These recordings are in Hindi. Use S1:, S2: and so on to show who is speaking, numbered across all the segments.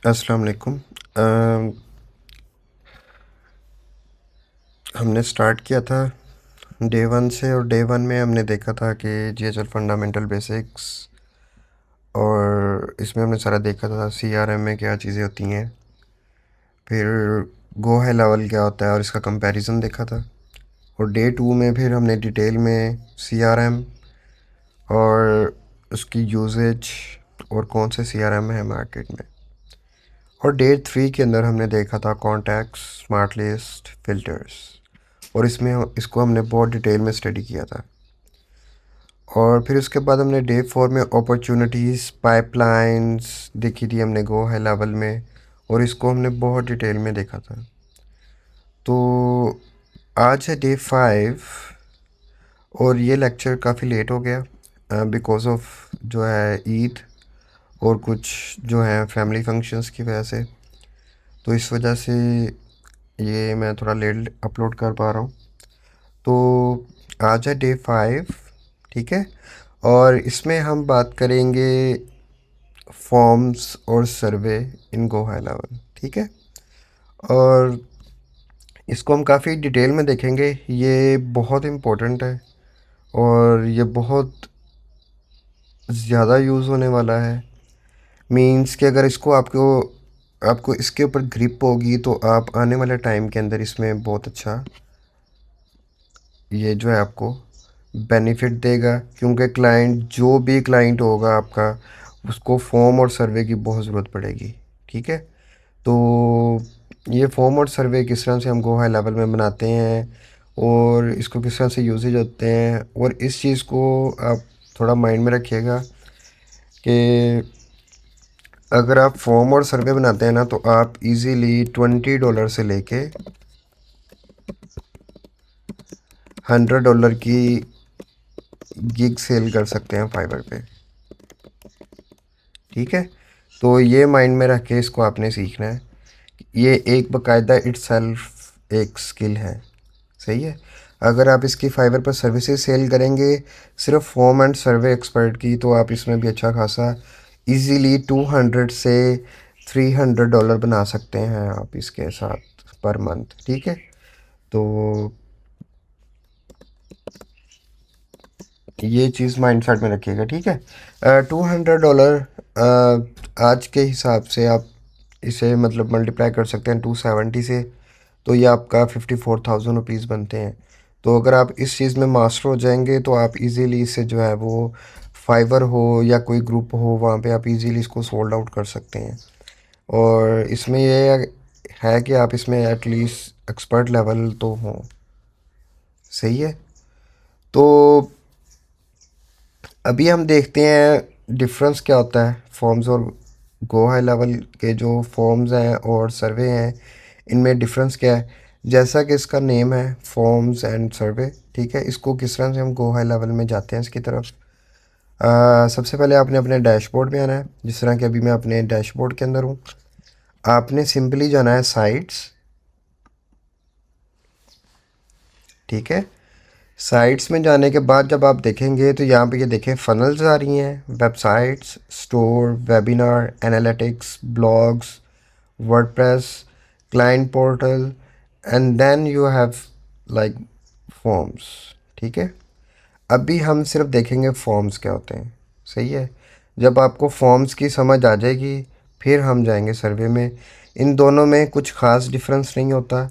S1: अस्सलाम वालेकुम। हमने स्टार्ट किया था डे वन से, और डे वन में हमने देखा था कि जीएचएल फंडामेंटल बेसिक्स, और इसमें हमने सारा देखा था सीआरएम में क्या चीज़ें होती हैं, फिर गो हाई लेवल क्या होता है और इसका कंपैरिजन देखा था। और डे टू में फिर हमने डिटेल में सीआरएम और उसकी यूजेज और कौन से सीआरएम है मार्केट में। और डे थ्री के अंदर हमने देखा था कॉन्टैक्ट्स, स्मार्ट लिस्ट, फिल्टर्स, और इसको हमने बहुत डिटेल में स्टडी किया था। और फिर उसके बाद हमने डे फोर में अपॉर्चुनिटीज़ पाइपलाइंस देखी थी हमने गो हाई लेवल में, और इसको हमने बहुत डिटेल में देखा था। तो आज है डे फाइव, और ये लेक्चर काफ़ी लेट हो गया बिकॉज ऑफ जो है ईद और कुछ जो है फैमिली फंक्शंस की वजह से। तो इस वजह से ये मैं थोड़ा लेट अपलोड कर पा रहा हूँ। तो आज है डे फाइव, ठीक है। और इसमें हम बात करेंगे फॉर्म्स और सर्वे इन गो हाई लेवल, ठीक है। और इसको हम काफ़ी डिटेल में देखेंगे, ये बहुत इम्पोर्टेंट है और ये बहुत ज़्यादा यूज़ होने वाला है। मींस कि अगर इसको आपको आपको इसके ऊपर ग्रिप होगी तो आप आने वाले टाइम के अंदर इसमें बहुत अच्छा ये जो है आपको बेनिफिट देगा, क्योंकि क्लाइंट जो भी क्लाइंट होगा आपका, उसको फॉर्म और सर्वे की बहुत ज़रूरत पड़ेगी, ठीक है। तो ये फॉर्म और सर्वे किस तरह से हम गो हाई लेवल में बनाते हैं और इसको किस तरह से यूजेज होते हैं, और इस चीज़ को आप थोड़ा माइंड में रखिएगा कि अगर आप फॉर्म और सर्वे बनाते हैं ना, तो आप इजीली $20 से लेके $100 की गिग सेल कर सकते हैं फाइवर पे, ठीक है। तो ये माइंड में रख के इसको आपने सीखना है। ये एक बाकायदा इट्सेल्फ एक स्किल है, सही है। अगर आप इसकी फाइवर पर सर्विसेज सेल करेंगे सिर्फ फॉर्म एंड सर्वे एक्सपर्ट की, तो आप इसमें भी अच्छा खासा इजीली 200 से $300 बना सकते हैं आप इसके साथ पर मंथ, ठीक है। तो ये चीज़ माइंड सेट में रखिएगा, ठीक है। $200 आज के हिसाब से आप इसे मतलब मल्टीप्लाई कर सकते हैं 270 से, तो ये आपका 54,000 रुपीज़ बनते हैं। तो अगर आप इस चीज़ में मास्टर हो जाएंगे तो आप इजीली इससे जो है वो फाइवर हो या कोई ग्रुप हो, वहाँ पे आप इजीली इसको सोल्ड आउट कर सकते हैं। और इसमें ये है कि आप इसमें एटलीस्ट एक्सपर्ट लेवल तो हो, सही है। तो अभी हम देखते हैं डिफरेंस क्या होता है फॉर्म्स और गो हाई लेवल के जो फॉर्म्स हैं और सर्वे हैं, इनमें डिफरेंस क्या है। जैसा कि इसका नेम है फॉर्म्स एंड सर्वे, ठीक है। इसको किस तरह से हम गो हाई लेवल में जाते हैं इसकी तरफ। सबसे पहले आपने अपने डैशबोर्ड में आना है, जिस तरह कि अभी मैं अपने डैशबोर्ड के अंदर हूँ। आपने सिंपली जाना है साइट्स, ठीक है। साइट्स में जाने के बाद जब आप देखेंगे तो यहाँ पे ये देखें फनल्स आ रही हैं, websites, store, webinar, analytics, blogs, WordPress, client portal, and then you have like forms, ठीक है। अभी हम सिर्फ देखेंगे फॉर्म्स क्या होते हैं, सही है। जब आपको फॉर्म्स की समझ आ जाएगी फिर हम जाएंगे सर्वे में। इन दोनों में कुछ ख़ास डिफरेंस नहीं होता,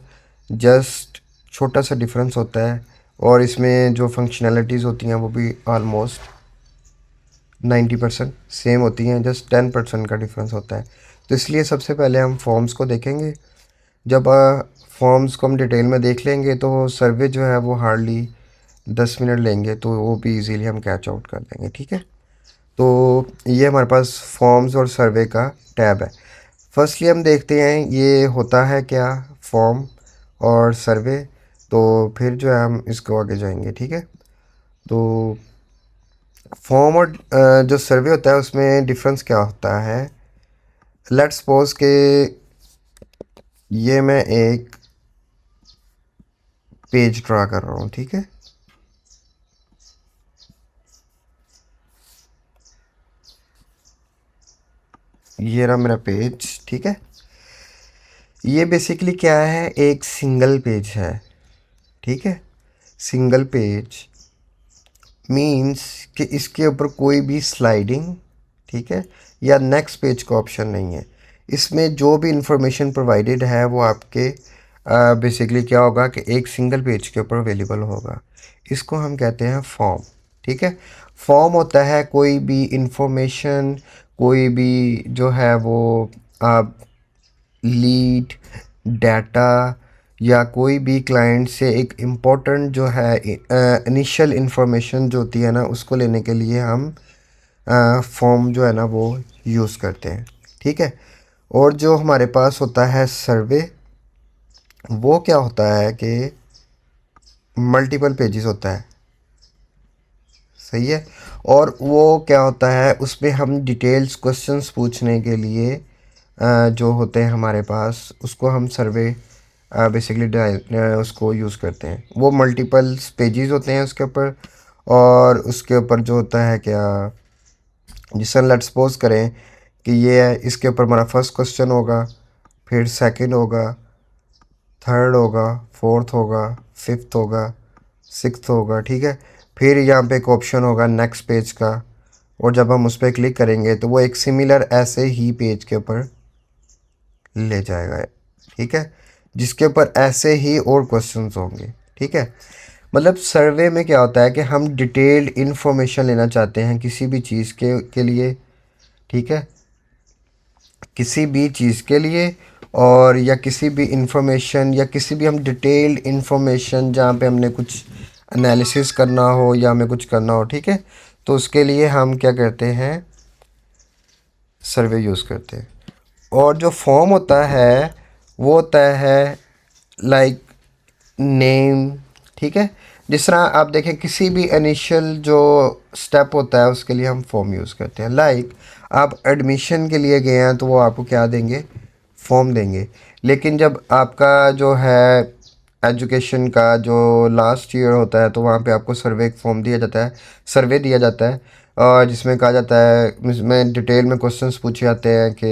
S1: जस्ट छोटा सा डिफरेंस होता है। और इसमें जो फंक्शनैलिटीज़ होती हैं वो भी आलमोस्ट 90% सेम होती हैं, जस्ट 10% का डिफरेंस होता है। तो इसलिए सबसे पहले हम फॉर्म्स को देखेंगे। जब फॉर्म्स को हम डिटेल में देख लेंगे तो सर्वे जो है वो हार्डली 10 मिनट लेंगे, तो वो भी इजीली हम कैच आउट कर देंगे, ठीक है। तो ये हमारे पास फॉर्म्स और सर्वे का टैब है। फर्स्टली हम देखते हैं ये होता है क्या, फॉर्म और सर्वे। तो फिर जो है हम इसको आगे जाएंगे, ठीक है। तो फॉर्म और जो सर्वे होता है उसमें डिफरेंस क्या होता है। लेट्स सपोज के ये मैं एक पेज ड्रा कर रहा हूँ, ठीक है। ये रहा मेरा पेज, ठीक है। ये बेसिकली क्या है, एक सिंगल पेज है, ठीक है। सिंगल पेज मीन्स कि इसके ऊपर कोई भी स्लाइडिंग, ठीक है, या नेक्स्ट पेज का ऑप्शन नहीं है। इसमें जो भी इंफॉर्मेशन प्रोवाइडेड है वो आपके बेसिकली क्या होगा कि एक सिंगल पेज के ऊपर अवेलेबल होगा। इसको हम कहते हैं फॉर्म, ठीक है। फॉर्म होता है कोई भी इंफॉर्मेशन, कोई भी जो है वो आप लीड, डाटा, या कोई भी क्लाइंट से एक इम्पोर्टेंट जो है इनिशियल इंफॉर्मेशन जो होती है ना, उसको लेने के लिए हम फॉर्म जो है ना वो यूज़ करते हैं, ठीक है। और जो हमारे पास होता है सर्वे, वो क्या होता है कि मल्टीपल पेजेस होता है, सही है। और वो क्या होता है, उसमें हम डिटेल्स क्वेश्चंस पूछने के लिए जो होते हैं हमारे पास, उसको हम सर्वे बेसिकली उसको यूज़ करते हैं। वो मल्टीपल पेजेस होते हैं उसके ऊपर, और उसके ऊपर जो होता है क्या, जिससे लेट्स सपोज करें कि ये है, इसके ऊपर हमारा फर्स्ट क्वेश्चन होगा, फिर सेकंड होगा, थर्ड होगा, फोर्थ होगा, फिफ्थ होगा, सिक्स्थ होगा, ठीक है। फिर यहाँ पे एक ऑप्शन होगा नेक्स्ट पेज का, और जब हम उस पर क्लिक करेंगे तो वो एक सिमिलर ऐसे ही पेज के ऊपर ले जाएगा, ठीक है, जिसके ऊपर ऐसे ही और क्वेश्चंस होंगे, ठीक है। मतलब सर्वे में क्या होता है कि हम डिटेल्ड इन्फॉर्मेशन लेना चाहते हैं किसी भी चीज़ के लिए, ठीक है, किसी भी चीज़ के लिए, और या किसी भी इंफॉर्मेशन या किसी भी हम डिटेल्ड इन्फॉर्मेशन जहाँ पे हमने कुछ एनालिसिस करना हो या हमें कुछ करना हो, ठीक है, तो उसके लिए हम क्या करते हैं, सर्वे यूज़ करते हैं। और जो फॉर्म होता है वो होता है लाइक नेम, ठीक है। जिस तरह आप देखें किसी भी इनिशियल जो स्टेप होता है उसके लिए हम फॉर्म यूज़ करते हैं। लाइक आप एडमिशन के लिए गए हैं तो वो आपको क्या देंगे, फॉर्म देंगे। लेकिन जब आपका जो है एजुकेशन का जो लास्ट ईयर होता है तो वहाँ पे आपको सर्वे फॉर्म दिया जाता है, सर्वे दिया जाता है, और जिसमें कहा जाता है, इसमें डिटेल में क्वेश्चंस पूछे जाते हैं कि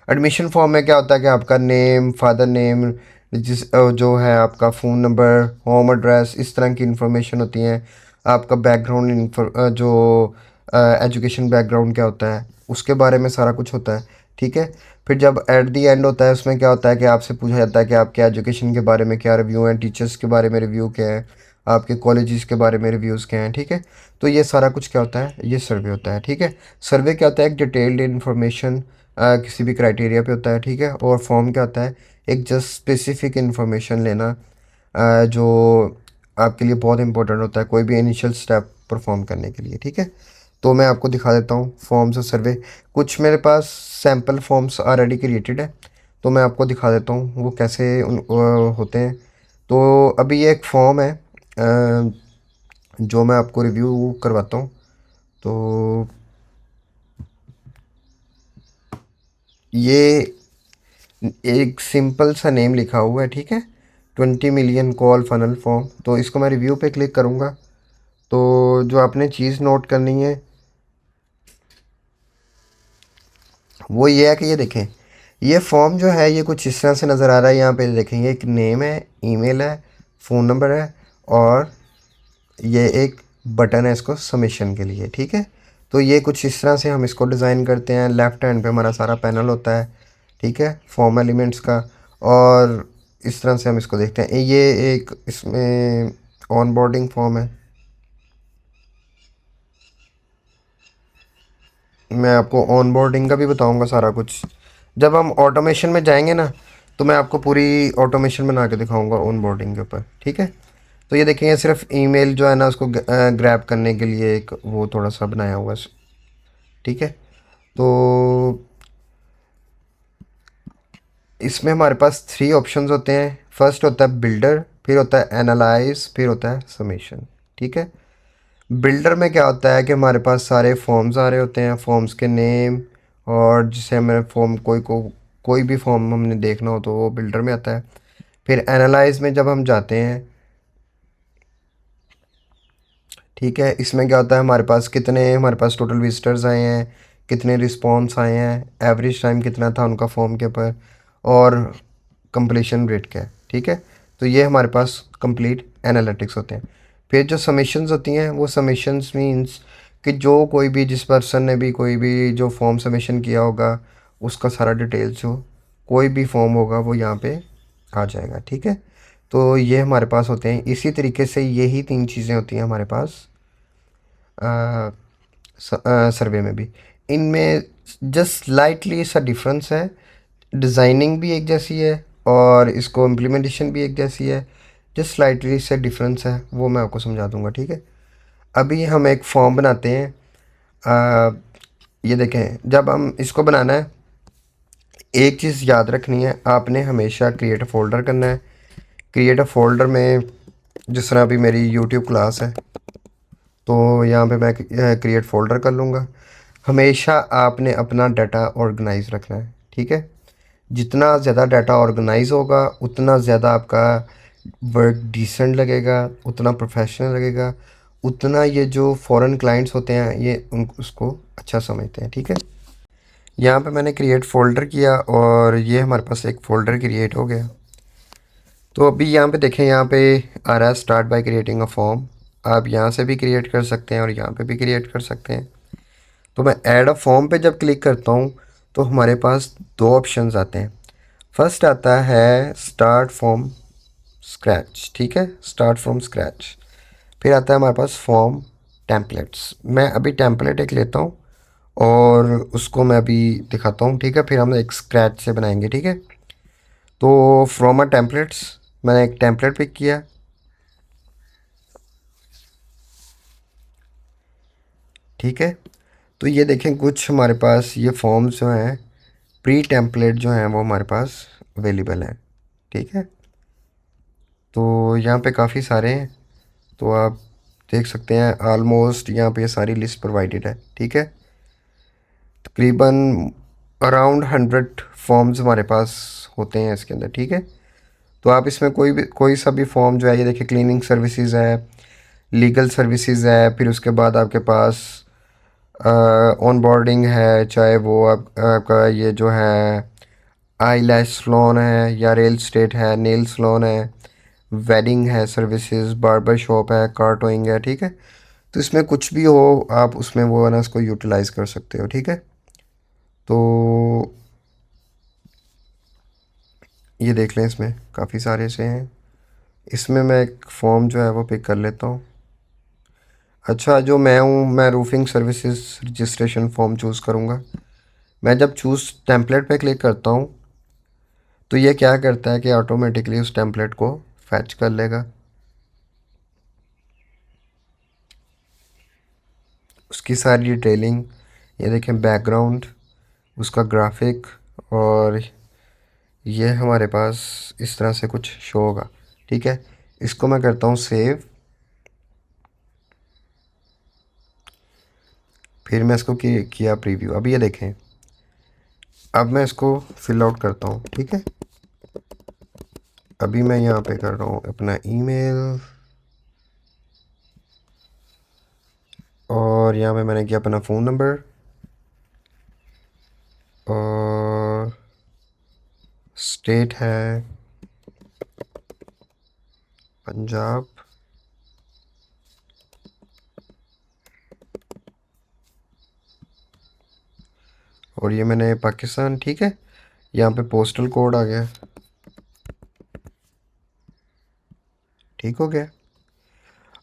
S1: एडमिशन फॉर्म में क्या होता है कि आपका नेम, फादर नेम, जो है आपका फ़ोन नंबर, होम एड्रेस, इस तरह की इंफॉर्मेशन होती हैं। आपका बैकग्राउंड जो एजुकेशन बैकग्राउंड क्या होता है उसके बारे में सारा कुछ होता है, ठीक है। फिर जब एट दी एंड होता है उसमें क्या होता है कि आपसे पूछा जाता है कि आपके एजुकेशन के बारे में क्या रिव्यू हैं, टीचर्स के बारे में रिव्यू क्या है, आपके कॉलेजेस के बारे में रिव्यूज़ क्या हैं, ठीक है। तो ये सारा कुछ क्या होता है, ये सर्वे होता है, ठीक है। सर्वे क्या होता है, एक डिटेल्ड इन्फॉर्मेशन किसी भी क्राइटेरिया पे होता है, ठीक है। और फॉर्म क्या होता है, एक जस्ट स्पेसिफिक इन्फॉर्मेशन लेना जो आपके लिए बहुत इंपॉर्टेंट होता है कोई भी इनिशियल स्टेप परफॉर्म करने के लिए, ठीक है। तो मैं आपको दिखा देता हूँ फॉर्म्स और सर्वे। कुछ मेरे पास सैम्पल फॉर्म्स ऑलरेडी क्रिएटेड है, तो मैं आपको दिखा देता हूँ वो कैसे होते हैं। तो अभी ये एक फॉर्म है जो मैं आपको रिव्यू करवाता हूँ। तो ये एक सिंपल सा नेम लिखा हुआ है, ठीक है, 20 मिलियन कॉल फनल फॉर्म। तो इसको मैं रिव्यू पे क्लिक करूँगा तो जो आपने चीज़ नोट करनी है वो ये है कि ये देखें, ये फॉर्म जो है ये कुछ इस तरह से नज़र आ रहा है। यहाँ पे देखेंगे एक नेम है, ईमेल है, फ़ोन नंबर है, और ये एक बटन है इसको सबमिशन के लिए, ठीक है। तो ये कुछ इस तरह से हम इसको डिज़ाइन करते हैं। लेफ़्ट हैंड पे हमारा सारा पैनल होता है, ठीक है, फॉर्म एलिमेंट्स का, और इस तरह से हम इसको देखते हैं। ये एक इसमें ऑन बोर्डिंग फॉर्म है। मैं आपको ऑन बोर्डिंग का भी बताऊंगा सारा कुछ। जब हम ऑटोमेशन में जाएंगे ना तो मैं आपको पूरी ऑटोमेशन बना के दिखाऊंगा ऑन बोर्डिंग के ऊपर, ठीक है। तो ये देखेंगे सिर्फ ईमेल जो है ना उसको ग्रैब करने के लिए एक वो थोड़ा सा बनाया हुआ है, ठीक है। तो इसमें हमारे पास थ्री ऑप्शंस होते हैं। फर्स्ट होता है बिल्डर, फिर होता है एनालाइज, फिर होता है समेशन, ठीक है। बिल्डर में क्या होता है कि हमारे पास सारे फॉर्म्स आ रहे होते हैं, फॉर्म्स के नेम, और जिसे हमें फॉर्म कोई भी फॉर्म हमने देखना हो तो वो बिल्डर में आता है। फिर एनालाइज में जब हम जाते हैं, ठीक है, इसमें क्या होता है हमारे पास कितने, हमारे पास टोटल विजिटर्स आए हैं, कितने रिस्पॉन्स आए हैं, एवरेज टाइम कितना था उनका फॉर्म के ऊपर, और कंप्लीशन रेट क्या है। ठीक है, तो ये हमारे पास कंप्लीट एनालिटिक्स होते हैं। फिर जो समीशंस होती हैं, वो समीशंस मींस कि जो कोई भी, जिस पर्सन ने भी कोई भी जो फॉर्म सबमिशन किया होगा, उसका सारा डिटेल्स, जो कोई भी फॉर्म होगा वो यहाँ पे आ जाएगा। ठीक है, तो ये हमारे पास होते हैं। इसी तरीके से यही तीन चीज़ें होती हैं हमारे पास सर्वे में भी। इनमें जस्ट स्लाइटली सा डिफरेंस है, डिज़ाइनिंग भी एक जैसी है और इसको इम्प्लीमेंटेशन भी एक जैसी है। जस्ट स्लाइटली से डिफरेंस है, वो मैं आपको समझा दूंगा। ठीक है, अभी हम एक फॉर्म बनाते हैं। अ, ये देखें, जब हम इसको बनाना है, एक चीज़ याद रखनी है, आपने हमेशा क्रिएट अ फोल्डर करना है। क्रिएट अ फोल्डर में, जिस तरह अभी मेरी यूट्यूब क्लास है, तो यहाँ पे मैं क्रिएट फोल्डर कर लूँगा। हमेशा आपने अपना डाटा ऑर्गेनाइज रखना है। ठीक है, जितना ज़्यादा डाटा ऑर्गेनाइज होगा, उतना ज़्यादा आपका वर्क डिसेंट लगेगा, उतना प्रोफेशनल लगेगा, उतना ये जो फॉरेन क्लाइंट्स होते हैं ये उन उसको अच्छा समझते हैं। ठीक है, यहाँ पे मैंने क्रिएट फ़ोल्डर किया और ये हमारे पास एक फ़ोल्डर क्रिएट हो गया। तो अभी यहाँ पे देखें, यहाँ पे आ रहा है start by creating a form. आप यहाँ से भी क्रिएट कर सकते हैं और यहाँ पे भी क्रिएट कर सकते हैं। तो मैं ऐड अ फॉर्म पे जब क्लिक करता हूँ, तो हमारे पास दो ऑप्शंस आते हैं। फर्स्ट आता है स्टार्ट फ्रॉम स्क्रैच। ठीक है, स्टार्ट फ्रॉम स्क्रैच। फिर आता है हमारे पास फॉर्म टेम्पलेट्स। मैं अभी टेम्पलेट एक लेता हूँ और उसको मैं अभी दिखाता हूँ। ठीक है, फिर हम एक स्क्रैच से बनाएंगे। ठीक है, तो फ्रॉम अ टेम्पलेट्स, मैंने एक टेम्पलेट पिक किया। ठीक है, तो ये देखें, कुछ हमारे पास ये फॉर्म्स जो हैं, प्री टेम्पलेट जो हैं, वो हमारे पास अवेलेबल हैं। ठीक है, तो यहाँ पे काफ़ी सारे हैं, तो आप देख सकते हैं। ऑलमोस्ट यहाँ पे सारी लिस्ट प्रोवाइडेड है। ठीक है, तकरीबन अराउंड 100 फॉर्म्स हमारे पास होते हैं इसके अंदर। ठीक है, तो आप इसमें कोई सा भी फॉर्म जो है, ये देखिए, क्लीनिंग सर्विसेज है, लीगल सर्विसेज है, फिर उसके बाद आपके पास ऑन बोर्डिंग है, चाहे वो आपका ये जो है आई लैश सलोन है, या रियल स्टेट है, नेल सलोन है, वेडिंग है सर्विसेज, बार्बर शॉप है, कार टोइंग है। ठीक है, तो इसमें कुछ भी हो, आप उसमें वो है ना, उसको यूटिलाइज कर सकते हो। ठीक है, तो ये देख लें, इसमें काफ़ी सारे से हैं। इसमें मैं एक फॉर्म जो है वो पिक कर लेता हूँ। अच्छा, जो मैं हूँ, मैं roofing services registration form choose करूँगा। मैं जब चूज़ टेम्पलेट पे क्लिक करता हूँ, तो ये क्या करता है कि ऑटोमेटिकली उस टेम्पलेट को फैच कर लेगा। उसकी सारी डिटेलिंग, ये देखें, बैकग्राउंड, उसका ग्राफिक, और ये हमारे पास इस तरह से कुछ शो होगा। ठीक है, इसको मैं करता हूँ सेव। फिर मैं इसको किया प्रीव्यू। अभी ये देखें, अब मैं इसको फिल आउट करता हूँ। ठीक है, अभी मैं यहाँ पे कर रहा हूँ अपना ईमेल, और यहाँ पे मैंने किया अपना फ़ोन नंबर, और स्टेट है पंजाब, और ये मैंने पाकिस्तान। ठीक है, यहाँ पे पोस्टल कोड आ गया। ठीक हो गया,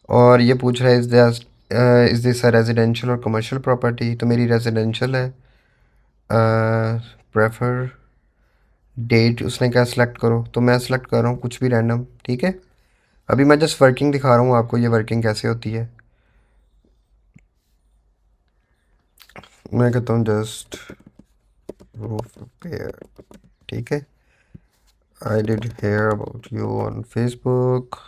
S1: और ये पूछ रहा है इज़ दिस अ रेजिडेंशियल और कमर्शियल प्रॉपर्टी, तो मेरी रेजिडेंशियल है। प्रेफर डेट, उसने क्या सिलेक्ट करो, तो मैं सिलेक्ट कर रहा हूँ कुछ भी रैंडम। ठीक है, अभी मैं जस्ट वर्किंग दिखा रहा हूँ आपको, ये वर्किंग कैसे होती है। मैं कहता हूँ जस्ट रूफ रिपेयर। ठीक है, I did hear about you on Facebook.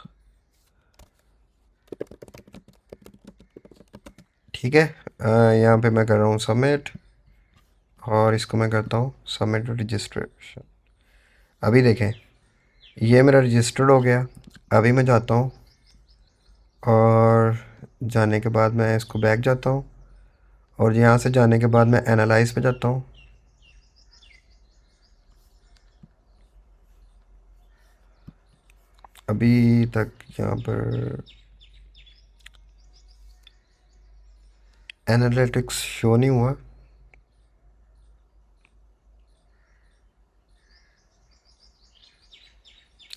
S1: ठीक है, यहाँ पे मैं कर रहा हूँ सबमिट, और इसको मैं करता हूँ सबमिट रजिस्ट्रेशन। अभी देखें, ये मेरा रजिस्टर्ड हो गया। अभी मैं जाता हूँ, और जाने के बाद मैं इसको बैक जाता हूँ, और यहाँ से जाने के बाद मैं एनालाइज पे जाता हूँ। अभी तक यहाँ पर एनालिटिक्स शो नहीं हुआ।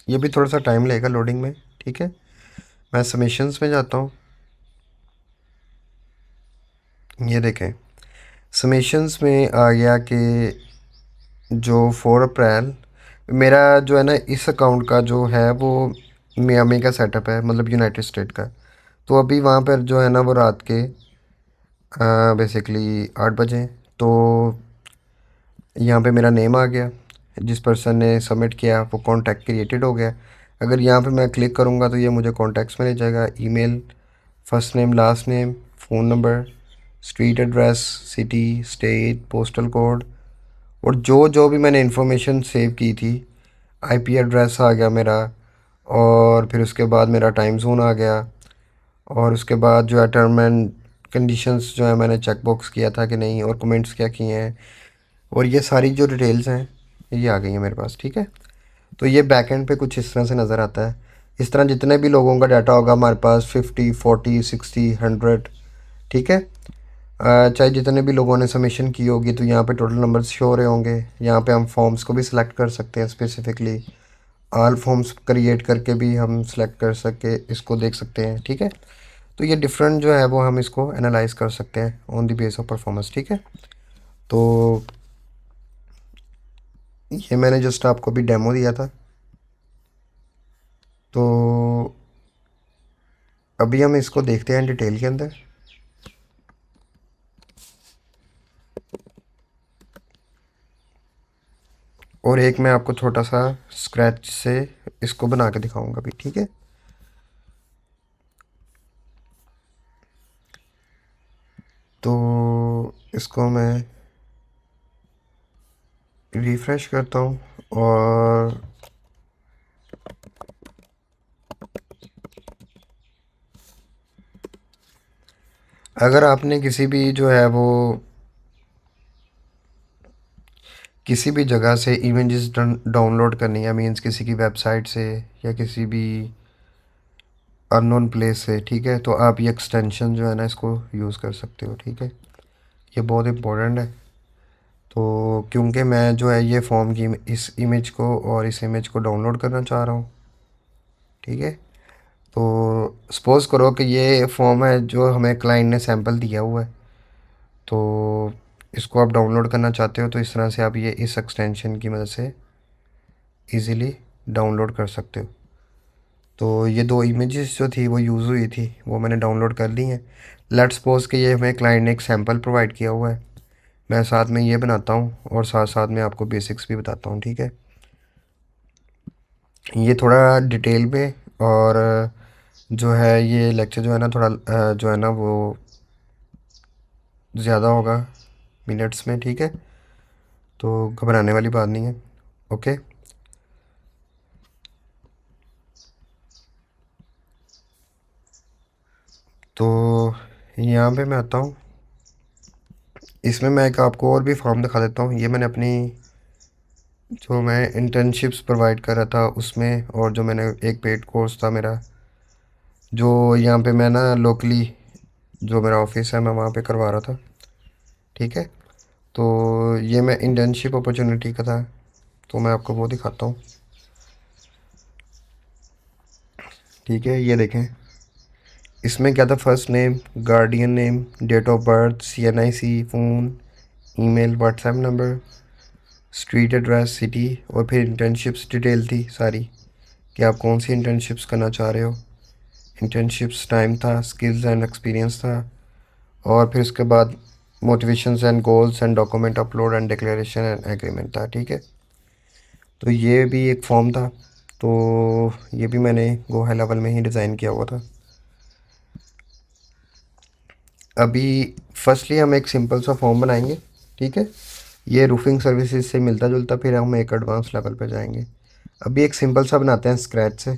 S1: ये भी थोड़ा सा टाइम लगेगा लोडिंग में, ठीक है। मैं सबमिशंस में जाता हूँ। ये देखें, सबमिशंस में आ गया कि जो 4 अप्रैल मेरा जो है ना, इस अकाउंट का जो है वो मियामी का सेटअप है, मतलब यूनाइटेड स्टेट का। तो अभी वहाँ पर जो है ना वो रात के बेसिकली 8 बजे। तो यहाँ पे मेरा नेम आ गया, जिस पर्सन ने सबमिट किया वो कॉन्टैक्ट क्रिएटेड हो गया। अगर यहाँ पे मैं क्लिक करूँगा तो ये मुझे कॉन्टैक्ट्स में ले जाएगा। Email, first name, last name, phone number, street address, city, state, postal code, और जो जो भी मैंने इन्फॉर्मेशन सेव की थी, आईपी एड्रेस आ गया मेरा। और फिर उसके बाद मेरा टाइम जोन आ गया। और उसके बाद जो है टर्म एंड कंडीशंस जो है मैंने चेक बॉक्स किया था कि नहीं, और कमेंट्स क्या किए हैं, और ये सारी जो डिटेल्स हैं ये आ गई हैं मेरे पास, ठीक है। तो ये बैक एंड पे कुछ इस तरह से नज़र आता है। इस तरह जितने भी लोगों का डाटा होगा हमारे पास 50, 40, 60, 100, ठीक है। चाहे जितने भी लोगों ने सबमिशन की होगी तो यहाँ पे टोटल नंबर्स शो हो रहे होंगे। यहाँ पे हम फॉर्म्स को भी सिलेक्ट कर सकते हैं, स्पेसिफिकली ऑल फॉर्म्स क्रिएट करके भी हम सिलेक्ट कर सके इसको देख सकते हैं, ठीक है। तो ये डिफरेंट जो है वो हम इसको एनालाइज कर सकते हैं on the base of performance, ठीक है। तो ये मैंने जस्ट आपको भी डेमो दिया था। तो अभी हम इसको देखते हैं डिटेल के अंदर। और एक मैं आपको छोटा सा स्क्रैच से इसको बना के दिखाऊंगा भी, ठीक है। तो इसको मैं रिफ़्रेश करता हूँ। और अगर आपने किसी भी जो है वो किसी भी जगह से इमेजेस डाउनलोड करनी है, मीन्स किसी की वेबसाइट से या किसी भी अननोन प्लेस से, ठीक है, तो आप ये एक्सटेंशन जो है ना इसको यूज़ कर सकते हो, ठीक है। ये बहुत इम्पोर्टेंट है। तो क्योंकि मैं जो है ये फॉर्म की इस इमेज को और इस इमेज को डाउनलोड करना चाह रहा हूँ, ठीक है। तो सपोज़ करो कि ये फॉर्म है जो हमें क्लाइंट ने सैंपल दिया हुआ है, तो इसको आप डाउनलोड करना चाहते हो तो इस तरह से आप ये इस एक्सटेंशन की मदद से इजीली डाउनलोड कर सकते हो। तो ये दो इमेजेस जो थी वो यूज़ हुई थी, वो मैंने डाउनलोड कर ली हैं। लेट्स सपोज कि ये हमें क्लाइंट ने एक सैंपल प्रोवाइड किया हुआ है। मैं साथ में ये बनाता हूँ और साथ साथ में आपको बेसिक्स भी बताता हूँ, ठीक है। ये थोड़ा डिटेल में, और जो है ये लेक्चर जो है ना थोड़ा जो है ना वो ज़्यादा होगा मिनट्स में, ठीक है। तो घबराने वाली बात नहीं है, ओके। तो यहाँ पे मैं आता हूँ, इसमें मैं एक आपको और भी फॉर्म दिखा देता हूँ। ये मैंने अपनी जो मैं इंटर्नशिप्स प्रोवाइड कर रहा था उसमें, और जो मैंने एक पेड कोर्स था मेरा, जो यहाँ पे मैं ना लोकली जो मेरा ऑफिस है मैं वहाँ पे करवा रहा था, ठीक है। तो ये मैं इंटर्नशिप अपॉर्चुनिटी का था, तो मैं आपको वो दिखाता हूँ, ठीक है। ये देखें, इसमें क्या था, first name, guardian name, date of birth, CNIC, phone, email, WhatsApp number, street address, city, और फिर इंटर्नशिप्स डिटेल थी सारी कि आप कौन सी इंटर्नशिप्स करना चाह रहे हो। इंटर्नशिप्स टाइम था, स्किल्स एंड एक्सपीरियंस था, और फिर उसके बाद motivations and goals and document upload and declaration and agreement था, ठीक है। तो ये भी एक फॉर्म था। तो ये भी मैंने गो हाई लेवल में ही डिज़ाइन किया हुआ था। अभी फर्स्टली हम एक सिंपल सा फॉर्म बनाएंगे, ठीक है। ये रूफिंग सर्विसेज से मिलता जुलता, फिर हम एक एडवांस लेवल पे जाएंगे। अभी एक सिंपल सा बनाते हैं स्क्रैच से।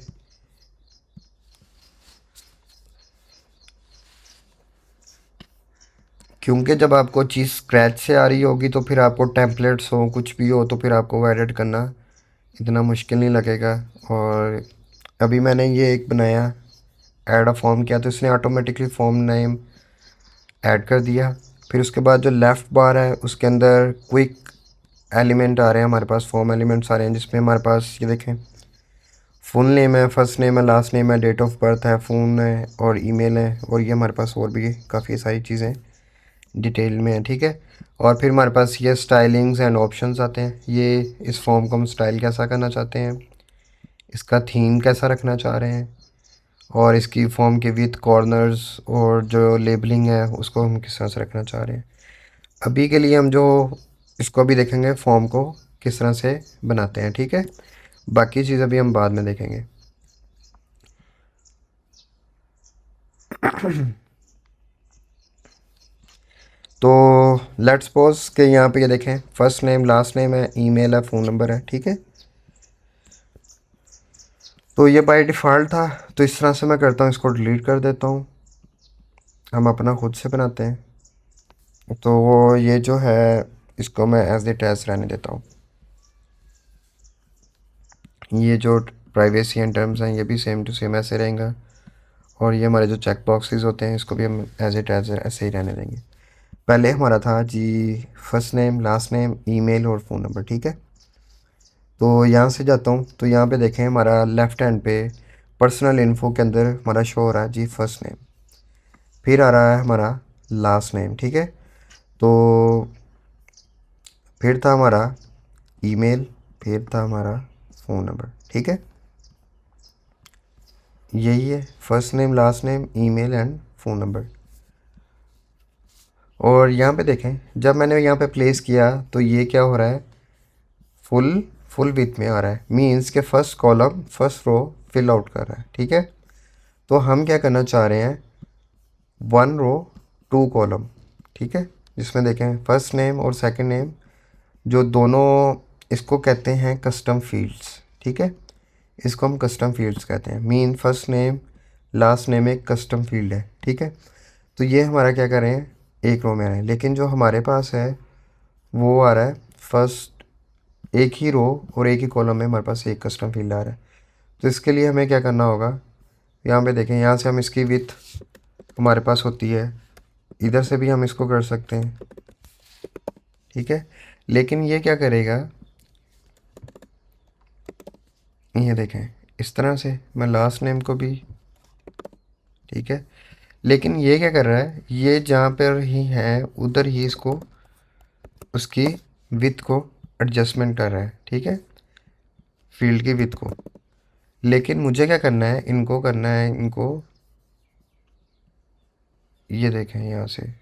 S1: क्योंकि जब आपको चीज़ स्क्रैच से आ रही होगी तो फिर आपको टेम्पलेट्स हो कुछ भी हो तो फिर आपको वो एडिट करना इतना मुश्किल नहीं लगेगा। और अभी मैंने ये एक बनाया, ऐड अ फॉर्म किया तो इसने ऑटोमेटिकली फॉर्म नेम ऐड कर दिया। फिर उसके बाद जो लेफ़्ट बार है उसके अंदर क्विक एलिमेंट आ रहे हैं, हमारे पास फॉर्म एलिमेंट्स आ रहे हैं जिसमें हमारे पास ये देखें फुल नेम है, फर्स्ट नेम है, लास्ट नेम है, डेट ऑफ बर्थ है, फ़ोन है और ईमेल है, और ये हमारे पास और भी काफ़ी सारी चीज़ें डिटेल में है, ठीक है। और फिर हमारे पास ये स्टाइलिंग्स एंड ऑप्शंस आते हैं। ये इस फॉर्म को हम स्टाइल कैसा करना चाहते हैं, इसका थीम कैसा रखना चाह रहे हैं, और इसकी फॉर्म के विथ कॉर्नर्स और जो लेबलिंग है उसको हम किस तरह से रखना चाह रहे हैं। अभी के लिए हम जो इसको अभी देखेंगे फॉर्म को किस तरह से बनाते हैं, ठीक है। बाकी चीज़ अभी हम बाद में देखेंगे। तो लेट्स सपोज कि यहाँ पे ये देखें फर्स्ट नेम लास्ट नेम है, ईमेल है, फ़ोन नंबर है, ठीक है। तो ये बाय डिफ़ॉल्ट था, तो इस तरह से मैं करता हूँ, इसको डिलीट कर देता हूँ, हम अपना खुद से बनाते हैं। तो वो ये जो है इसको मैं एज इट एज रहने देता हूँ। ये जो प्राइवेसी एंड टर्म्स हैं ये भी सेम टू सेम ऐसे रहेंगे, और ये हमारे जो चेक बॉक्सेस होते हैं इसको भी हम एज इट एज ऐसे ही रहने देंगे। पहले हमारा था जी first name last name email और फ़ोन नंबर, ठीक है। तो यहाँ से जाता हूँ तो यहाँ पे देखें हमारा लेफ़्ट हैंड पे पर्सनल इन्फो के अंदर हमारा शो हो रहा है जी फर्स्ट नेम, फिर आ रहा है हमारा लास्ट नेम, ठीक है। तो फिर था हमारा ईमेल, फिर था हमारा फ़ोन नंबर, ठीक है। यही है first name last name email and phone number. और यहाँ पे देखें जब मैंने यहाँ पे प्लेस किया तो ये क्या हो रहा है, फुल फुल विथ में आ रहा है, मीन्स के first column first row fill out कर रहा है, ठीक है। तो हम क्या करना चाह रहे हैं, वन रो टू कॉलम, ठीक है, जिसमें देखें फर्स्ट नेम और सेकंड नेम जो दोनों इसको कहते हैं कस्टम फील्ड्स, ठीक है। इसको हम कस्टम फील्ड्स कहते हैं, mean first name last name एक कस्टम फील्ड है, ठीक है। तो ये हमारा क्या कर रहे हैं एक रो में आ रहे हैं, लेकिन जो हमारे पास है वो आ रहा है फर्स्ट एक ही रो और एक ही कॉलम में हमारे पास एक कस्टम फील्ड आ रहा है। तो इसके लिए हमें क्या करना होगा, यहाँ पे देखें यहाँ से हम इसकी विथ हमारे पास होती है, इधर से भी हम इसको कर सकते हैं, ठीक है। लेकिन ये क्या करेगा, ये देखें इस तरह से मैं लास्ट नेम को भी, ठीक है। लेकिन ये क्या कर रहा है, ये जहाँ पर ही है उधर ही इसको उसकी विथ को एडजस्टमेंट कर रहा है, ठीक है, फील्ड की विथ को। लेकिन मुझे क्या करना है, इनको करना है, इनको ये देखें यहाँ से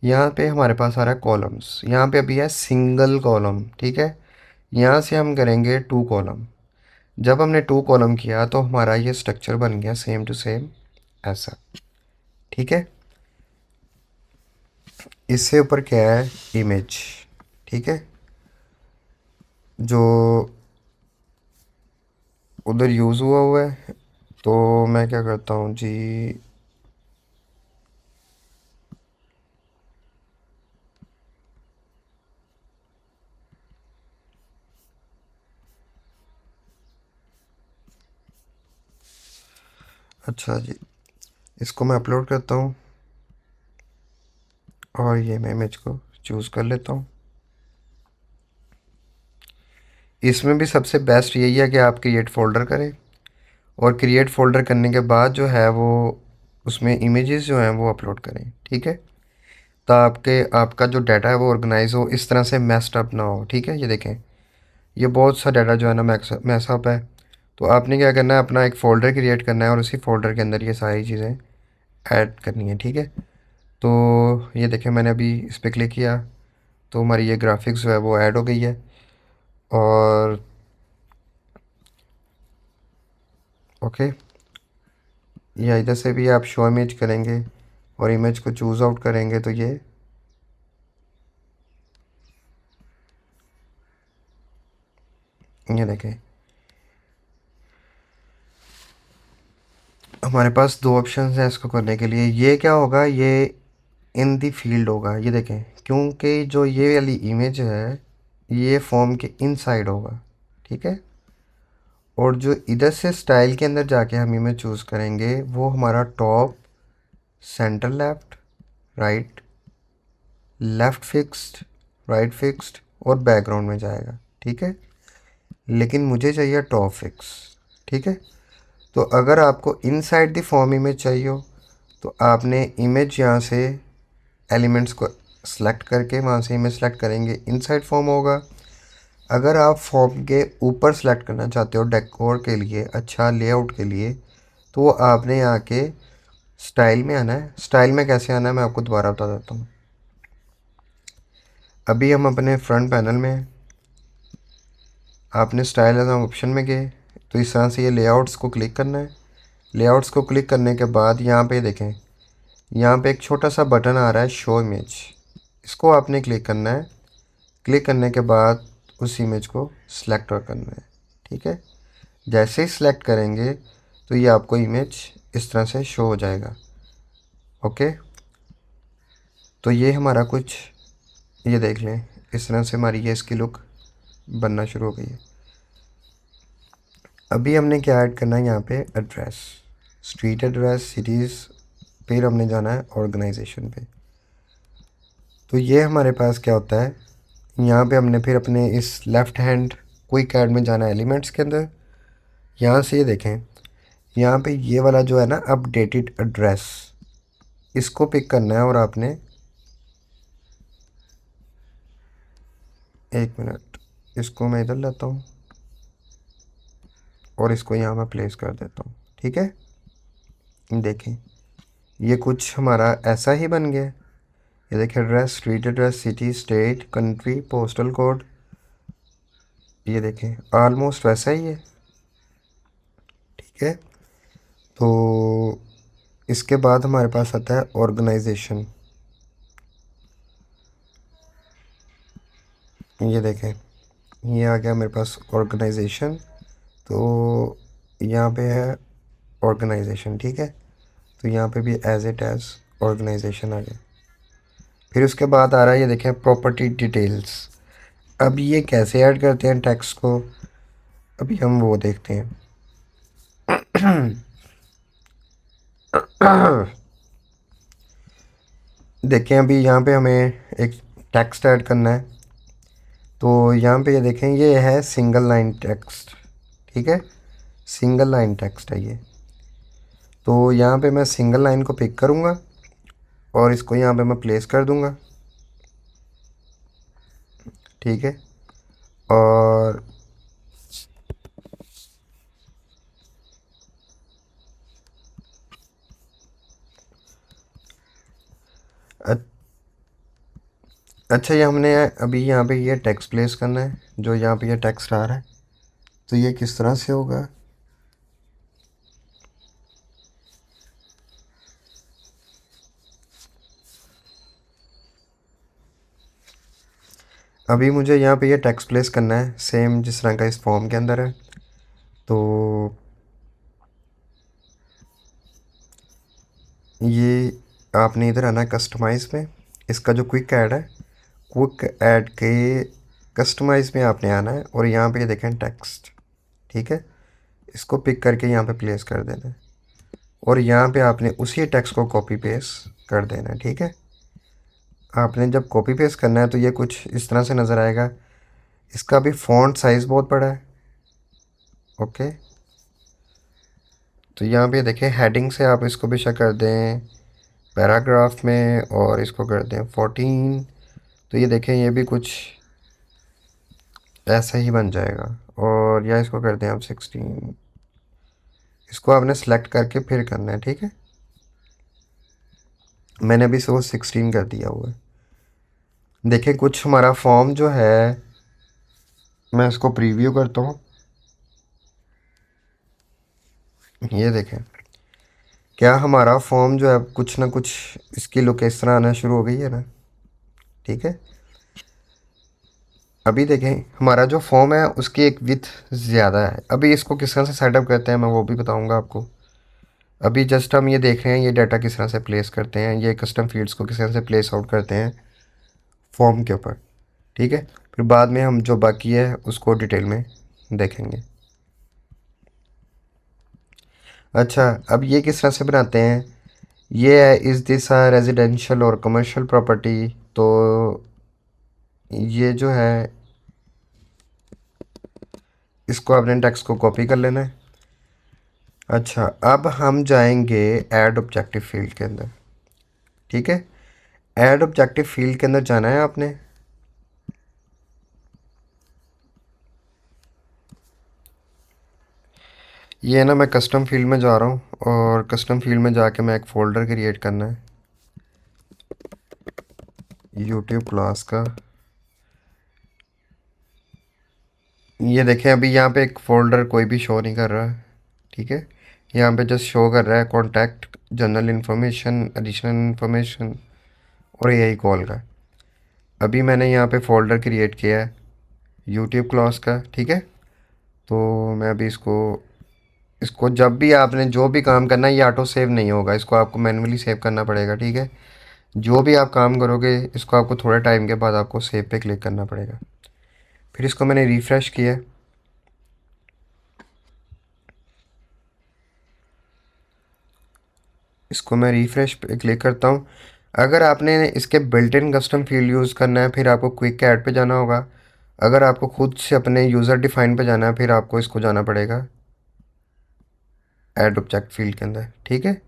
S1: यहाँ पे हमारे पास आ रहा है कॉलम्स, यहाँ पे अभी है सिंगल कॉलम, ठीक है। यहाँ से हम करेंगे टू कॉलम। जब हमने टू कॉलम किया तो हमारा ये स्ट्रक्चर बन गया सेम टू सेम ऐसा, ठीक है। इससे ऊपर क्या है इमेज, ठीक है, जो उधर यूज़ हुआ हुआ है। तो मैं क्या करता हूँ जी, अच्छा जी, इसको मैं अपलोड करता हूँ और ये मैं इमेज को चूज़ कर लेता हूँ। इसमें भी सबसे बेस्ट यही है कि आप क्रिएट फ़ोल्डर करें, और क्रिएट फ़ोल्डर करने के बाद जो है वो उसमें इमेजेस जो हैं वो अपलोड करें, ठीक है। तो आपका जो डाटा है वो ऑर्गेनाइज हो, इस तरह से मैस्ड अप ना हो, ठीक है। ये देखें ये बहुत सा डाटा जो है ना मैस अप है। तो आपने क्या करना है, अपना एक फ़ोल्डर क्रिएट करना है और उसी फ़ोल्डर के अंदर ये सारी चीज़ें ऐड करनी है, ठीक है। तो ये देखें मैंने अभी इस पर क्लिक किया तो हमारी ये ग्राफिक्स जो है वो ऐड हो गई है। और ओके, या इधर से भी आप शो इमेज करेंगे और इमेज को चूज़ आउट करेंगे तो ये देखें हमारे पास दो ऑप्शन हैं इसको करने के लिए। ये क्या होगा, ये इन दी फील्ड होगा, ये देखें, क्योंकि जो ये वाली इमेज है ये फॉर्म के इनसाइड होगा, ठीक है। और जो इधर से स्टाइल के अंदर जाके हम इमेज चूज़ करेंगे वो हमारा top, centre left, right, left fixed, right fixed और बैकग्राउंड में जाएगा, ठीक है। लेकिन मुझे चाहिए टॉप फिक्स, ठीक है। तो अगर आपको इनसाइड द फॉर्म इमेज चाहिए हो तो आपने इमेज यहाँ से एलिमेंट्स को सेलेक्ट करके वहाँ से इमेज सेलेक्ट करेंगे, इनसाइड फॉर्म होगा। अगर आप फॉर्म के ऊपर सेलेक्ट करना चाहते हो डेकोर के लिए, अच्छा लेआउट के लिए, तो आपने यहाँ के स्टाइल में आना है। स्टाइल में कैसे आना है मैं आपको दोबारा बता देता हूँ। अभी हम अपने फ्रंट पैनल में हैं, आपने स्टाइल एज ऑप्शन में गए तो इस तरह से ये लेआउट्स को क्लिक करना है। लेआउट्स को क्लिक करने के बाद यहाँ पे देखें, यहाँ पे एक छोटा सा बटन आ रहा है शो इमेज, इसको आपने क्लिक करना है। क्लिक करने के बाद उस इमेज को सिलेक्ट करना है, ठीक है। जैसे ही सिलेक्ट करेंगे तो ये आपको इमेज इस तरह से शो हो जाएगा, ओके। तो ये हमारा कुछ, ये देख लें, इस तरह से हमारी ये इसकी लुक बनना शुरू हो गई है। अभी हमने क्या ऐड करना है यहाँ पे, एड्रेस, स्ट्रीट एड्रेस, सिटीज़, फिर हमने जाना है ऑर्गेनाइजेशन पे। तो ये हमारे पास क्या होता है, यहाँ पे हमने फिर अपने इस लेफ़्ट हैंड क्विक ऐड में जाना है एलिमेंट्स के अंदर। यहाँ से ये देखें, यहाँ पे ये वाला जो है ना अपडेटेड एड्रेस, इसको पिक करना है और आपने, एक मिनट, इसको मैं इधर लाता हूँ और इसको यहाँ मैं प्लेस कर देता हूँ, ठीक है। देखें ये कुछ हमारा ऐसा ही बन गया। ये देखिए address, street address, city, state, country, postal code, ये देखें ऑलमोस्ट वैसा ही है, ठीक है। तो इसके बाद हमारे पास आता है ऑर्गेनाइजेशन। ये देखें ये आ गया मेरे पास ऑर्गेनाइजेशन। तो यहाँ पे है ऑर्गेनाइजेशन, ठीक है। तो यहाँ पे भी एज इट एज ऑर्गेनाइजेशन आ गया। फिर उसके बाद आ रहा है, ये देखें प्रॉपर्टी डिटेल्स। अब ये कैसे ऐड करते हैं टेक्स्ट को, अभी हम वो देखते हैं। देखें अभी यहाँ पे हमें एक टेक्स्ट ऐड करना है। तो यहाँ पे ये देखें ये है सिंगल लाइन टेक्स्ट, ठीक है, सिंगल लाइन टेक्स्ट है ये। तो यहाँ पे मैं सिंगल लाइन को पिक करूँगा और इसको यहाँ पे मैं प्लेस कर दूँगा, ठीक है। और अच्छा, ये हमने अभी यहाँ पे ये टेक्स्ट प्लेस करना है, जो यहाँ पे ये टेक्स्ट आ रहा है। तो ये किस तरह से होगा, अभी मुझे यहाँ पे ये टेक्स्ट प्लेस करना है सेम जिस तरह का इस फॉर्म के अंदर है। तो ये आपने इधर आना है कस्टमाइज़ में, इसका जो क्विक ऐड है, क्विक ऐड के कस्टमाइज़ में आपने आना है और यहाँ पे देखें टेक्स्ट, ठीक है, इसको पिक करके यहाँ पे प्लेस कर देना है और यहाँ पे आपने उसी टेक्स्ट को कॉपी पेस्ट कर देना है, ठीक है। आपने जब कॉपी पेस्ट करना है तो ये कुछ इस तरह से नज़र आएगा। इसका भी फ़ॉन्ट साइज़ बहुत बड़ा है, ओके। तो यहाँ पे देखें हेडिंग से आप इसको भी कर दें पैराग्राफ में और इसको कर दें 14। तो ये देखें ये भी कुछ ऐसा ही बन जाएगा। और या इसको कर दें आप 16, इसको आपने सेलेक्ट करके फिर करना है, ठीक है। मैंने अभी इसको 16 कर दिया हुआ है। देखें कुछ हमारा फॉर्म जो है, मैं इसको प्रीव्यू करता हूँ, ये देखें क्या हमारा फॉर्म जो है कुछ ना कुछ इसकी लुक इस तरह आना शुरू हो गई है ना, ठीक है। अभी देखें हमारा जो फॉर्म है उसकी एक विड्थ ज़्यादा है। अभी इसको किस तरह से सेटअप करते हैं मैं वो भी बताऊंगा आपको। अभी जस्ट हम ये देख रहे हैं ये डाटा किस तरह से प्लेस करते हैं, ये कस्टम फील्ड्स को किस तरह से प्लेस आउट करते हैं फॉर्म के ऊपर, ठीक है। फिर बाद में हम जो बाकी है उसको डिटेल में देखेंगे। अच्छा, अब ये किस तरह से बनाते हैं, ये है इज़ दिस अ रेजिडेंशियल और कमर्शियल प्रॉपर्टी। तो ये जो है इसको आपने टेक्स्ट को कॉपी कर लेना है। अच्छा, अब हम जाएंगे ऐड ऑब्जेक्टिव फील्ड के अंदर, ठीक है। ऐड ऑब्जेक्टिव फील्ड के अंदर जाना है आपने। ये ना मैं कस्टम फील्ड में जा रहा हूँ और कस्टम फील्ड में जाके मैं एक फ़ोल्डर क्रिएट करना है यूट्यूब क्लास का। ये देखें अभी यहाँ पे एक फ़ोल्डर कोई भी शो नहीं कर रहा है, ठीक है। यहाँ पे जस्ट शो कर रहा है contact, general information, additional information और यही कॉल का। अभी मैंने यहाँ पे फ़ोल्डर क्रिएट किया है यूट्यूब क्लास का, ठीक है। तो मैं अभी इसको इसको जब भी आपने जो भी काम करना है ये ऑटो सेव नहीं होगा, इसको आपको मैन्युअली सेव करना पड़ेगा, ठीक है। जो भी आप काम करोगे इसको आपको थोड़े टाइम के बाद आपको सेव पे क्लिक करना पड़ेगा। फिर इसको मैंने रिफ़्रेश किया, इसको मैं रिफ़्रेश पे क्लिक करता हूँ। अगर आपने इसके built in custom field use करना है फिर आपको क्विक ऐड पे जाना होगा। अगर आपको खुद से अपने यूज़र डिफाइन पे जाना है फिर आपको इसको जाना पड़ेगा ऐड ऑब्जेक्ट फील्ड के अंदर, ठीक है।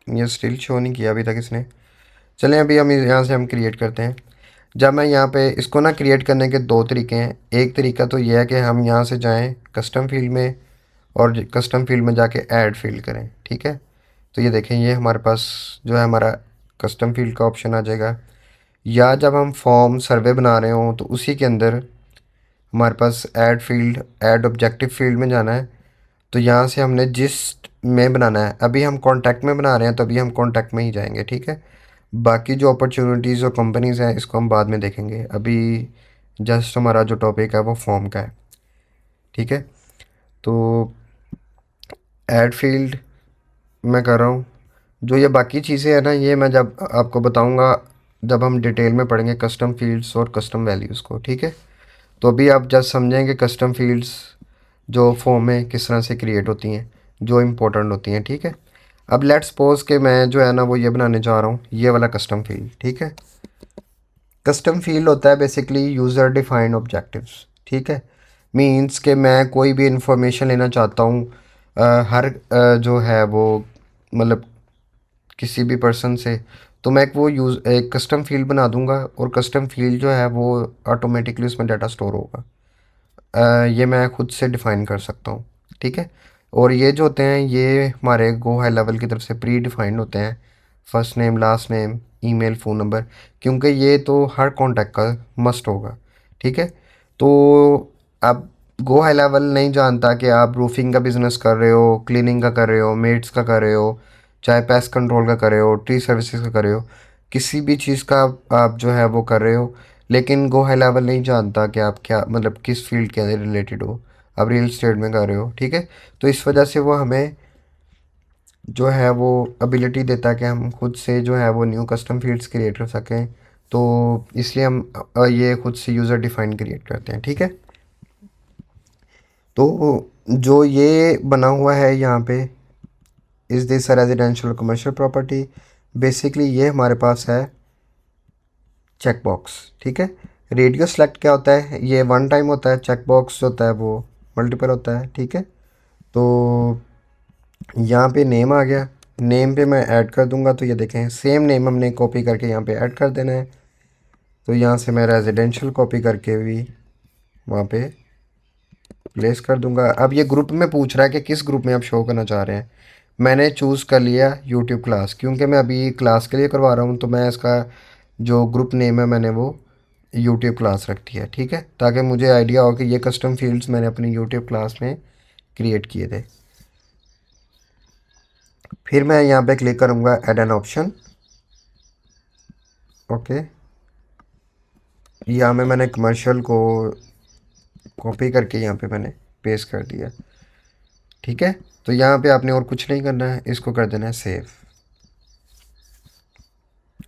S1: ये स्टिल शो नहीं किया अभी तक इसने। चलें अभी हम यहाँ से हम क्रिएट करते हैं। जब मैं यहाँ पे इसको ना क्रिएट करने के दो तरीके हैं। एक तरीका तो ये है कि हम यहाँ से जाएं कस्टम फील्ड में और कस्टम फील्ड में जाके ऐड फील्ड करें, ठीक है। तो ये देखें ये हमारे पास जो है हमारा कस्टम फील्ड का ऑप्शन आ जाएगा। या जब हम फॉर्म सर्वे बना रहे हों तो उसी के अंदर हमारे पास add field, add objective field में जाना है। तो यहाँ से हमने जिस में बनाना है, अभी हम कॉन्टैक्ट में बना रहे हैं तो अभी हम कॉन्टैक्ट में ही जाएंगे, ठीक है। बाकी जो अपॉर्चुनिटीज़ और कंपनीज़ हैं इसको हम बाद में देखेंगे। अभी जस्ट हमारा जो टॉपिक है वो फॉर्म का है, ठीक है। तो ऐड फील्ड मैं कर रहा हूँ। जो ये बाकी चीज़ें हैं ना ये मैं जब आपको बताऊँगा जब हम डिटेल में पढ़ेंगे कस्टम फील्ड्स और कस्टम वैल्यूज़ को, ठीक है। तो अभी आप जस्ट समझेंगे कस्टम फील्ड्स जो फॉर्म में किस तरह से क्रिएट होती हैं, जो इम्पोर्टेंट होती हैं, ठीक है। अब लेट्स सपोज के मैं जो है ना वो ये बनाने जा रहा हूँ ये वाला कस्टम फील्ड, ठीक है। कस्टम फील्ड होता है बेसिकली यूज़र डिफाइंड ऑब्जेक्टिव्स, ठीक है। मींस के मैं कोई भी इंफॉर्मेशन लेना चाहता हूँ हर जो है वो मतलब किसी भी पर्सन से, तो मैं एक कस्टम फील्ड बना दूंगा और कस्टम फील्ड जो है वो ऑटोमेटिकली उसमें डाटा स्टोर होगा। ये मैं खुद से डिफ़ाइन कर सकता हूँ, ठीक है। और ये जो होते हैं ये हमारे गो हाई लेवल की तरफ से प्री डिफाइंड होते हैं, first name, last name, email, phone number, क्योंकि ये तो हर कॉन्टैक्ट का मस्ट होगा, ठीक है। तो अब गो हाई लेवल नहीं जानता कि आप रूफिंग का बिज़नेस कर रहे हो, क्लीनिंग का कर रहे हो, मेड्स का कर रहे हो, चाहे पेस्ट कंट्रोल का कर रहे हो, ट्री सर्विसेज का कर रहे हो, किसी भी चीज़ का आप जो है वो कर रहे हो। लेकिन गो हाई लेवल नहीं जानता कि आप क्या मतलब किस फील्ड के रिलेटेड हो, आप रियल स्टेट में कर रहे हो, ठीक है। तो इस वजह से वो हमें जो है वो एबिलिटी देता है कि हम खुद से जो है वो न्यू कस्टम फील्ड्स क्रिएट कर सकें। तो इसलिए हम ये खुद से यूज़र डिफाइन क्रिएट करते हैं, ठीक है। तो जो ये बना हुआ है यहाँ पे is this residential commercial property, basically ये हमारे पास है चेक बॉक्स, ठीक है। रेडियो सेलेक्ट क्या होता है, ये वन टाइम होता है। चेक बॉक्स होता है वो मल्टीपल होता है, ठीक है। तो यहाँ पे नेम आ गया, नेम पे मैं ऐड कर दूंगा। तो ये देखें सेम नेम हमने कॉपी करके यहाँ पे ऐड कर देना है। तो यहाँ से मैं रेजिडेंशियल कॉपी करके भी वहाँ पे प्लेस कर दूंगा। अब ये ग्रुप में पूछ रहा है कि किस ग्रुप में आप शो करना चाह रहे हैं। मैंने चूज़ कर लिया यूट्यूब क्लास, क्योंकि मैं अभी क्लास के लिए करवा रहा हूँ। तो मैं इसका जो ग्रुप नेम है मैंने वो यूट्यूब क्लास रख दिया, ठीक है, ताकि मुझे आइडिया हो कि ये कस्टम फील्ड्स मैंने अपनी यूट्यूब क्लास में क्रिएट किए थे। फिर मैं यहाँ पे क्लिक करूँगा ऐड एन ऑप्शन, ओके। यहाँ में मैंने कमर्शियल को कॉपी करके यहाँ पे मैंने पेस्ट कर दिया। ठीक है, तो यहाँ पे आपने और कुछ नहीं करना है, इसको कर देना है सेव,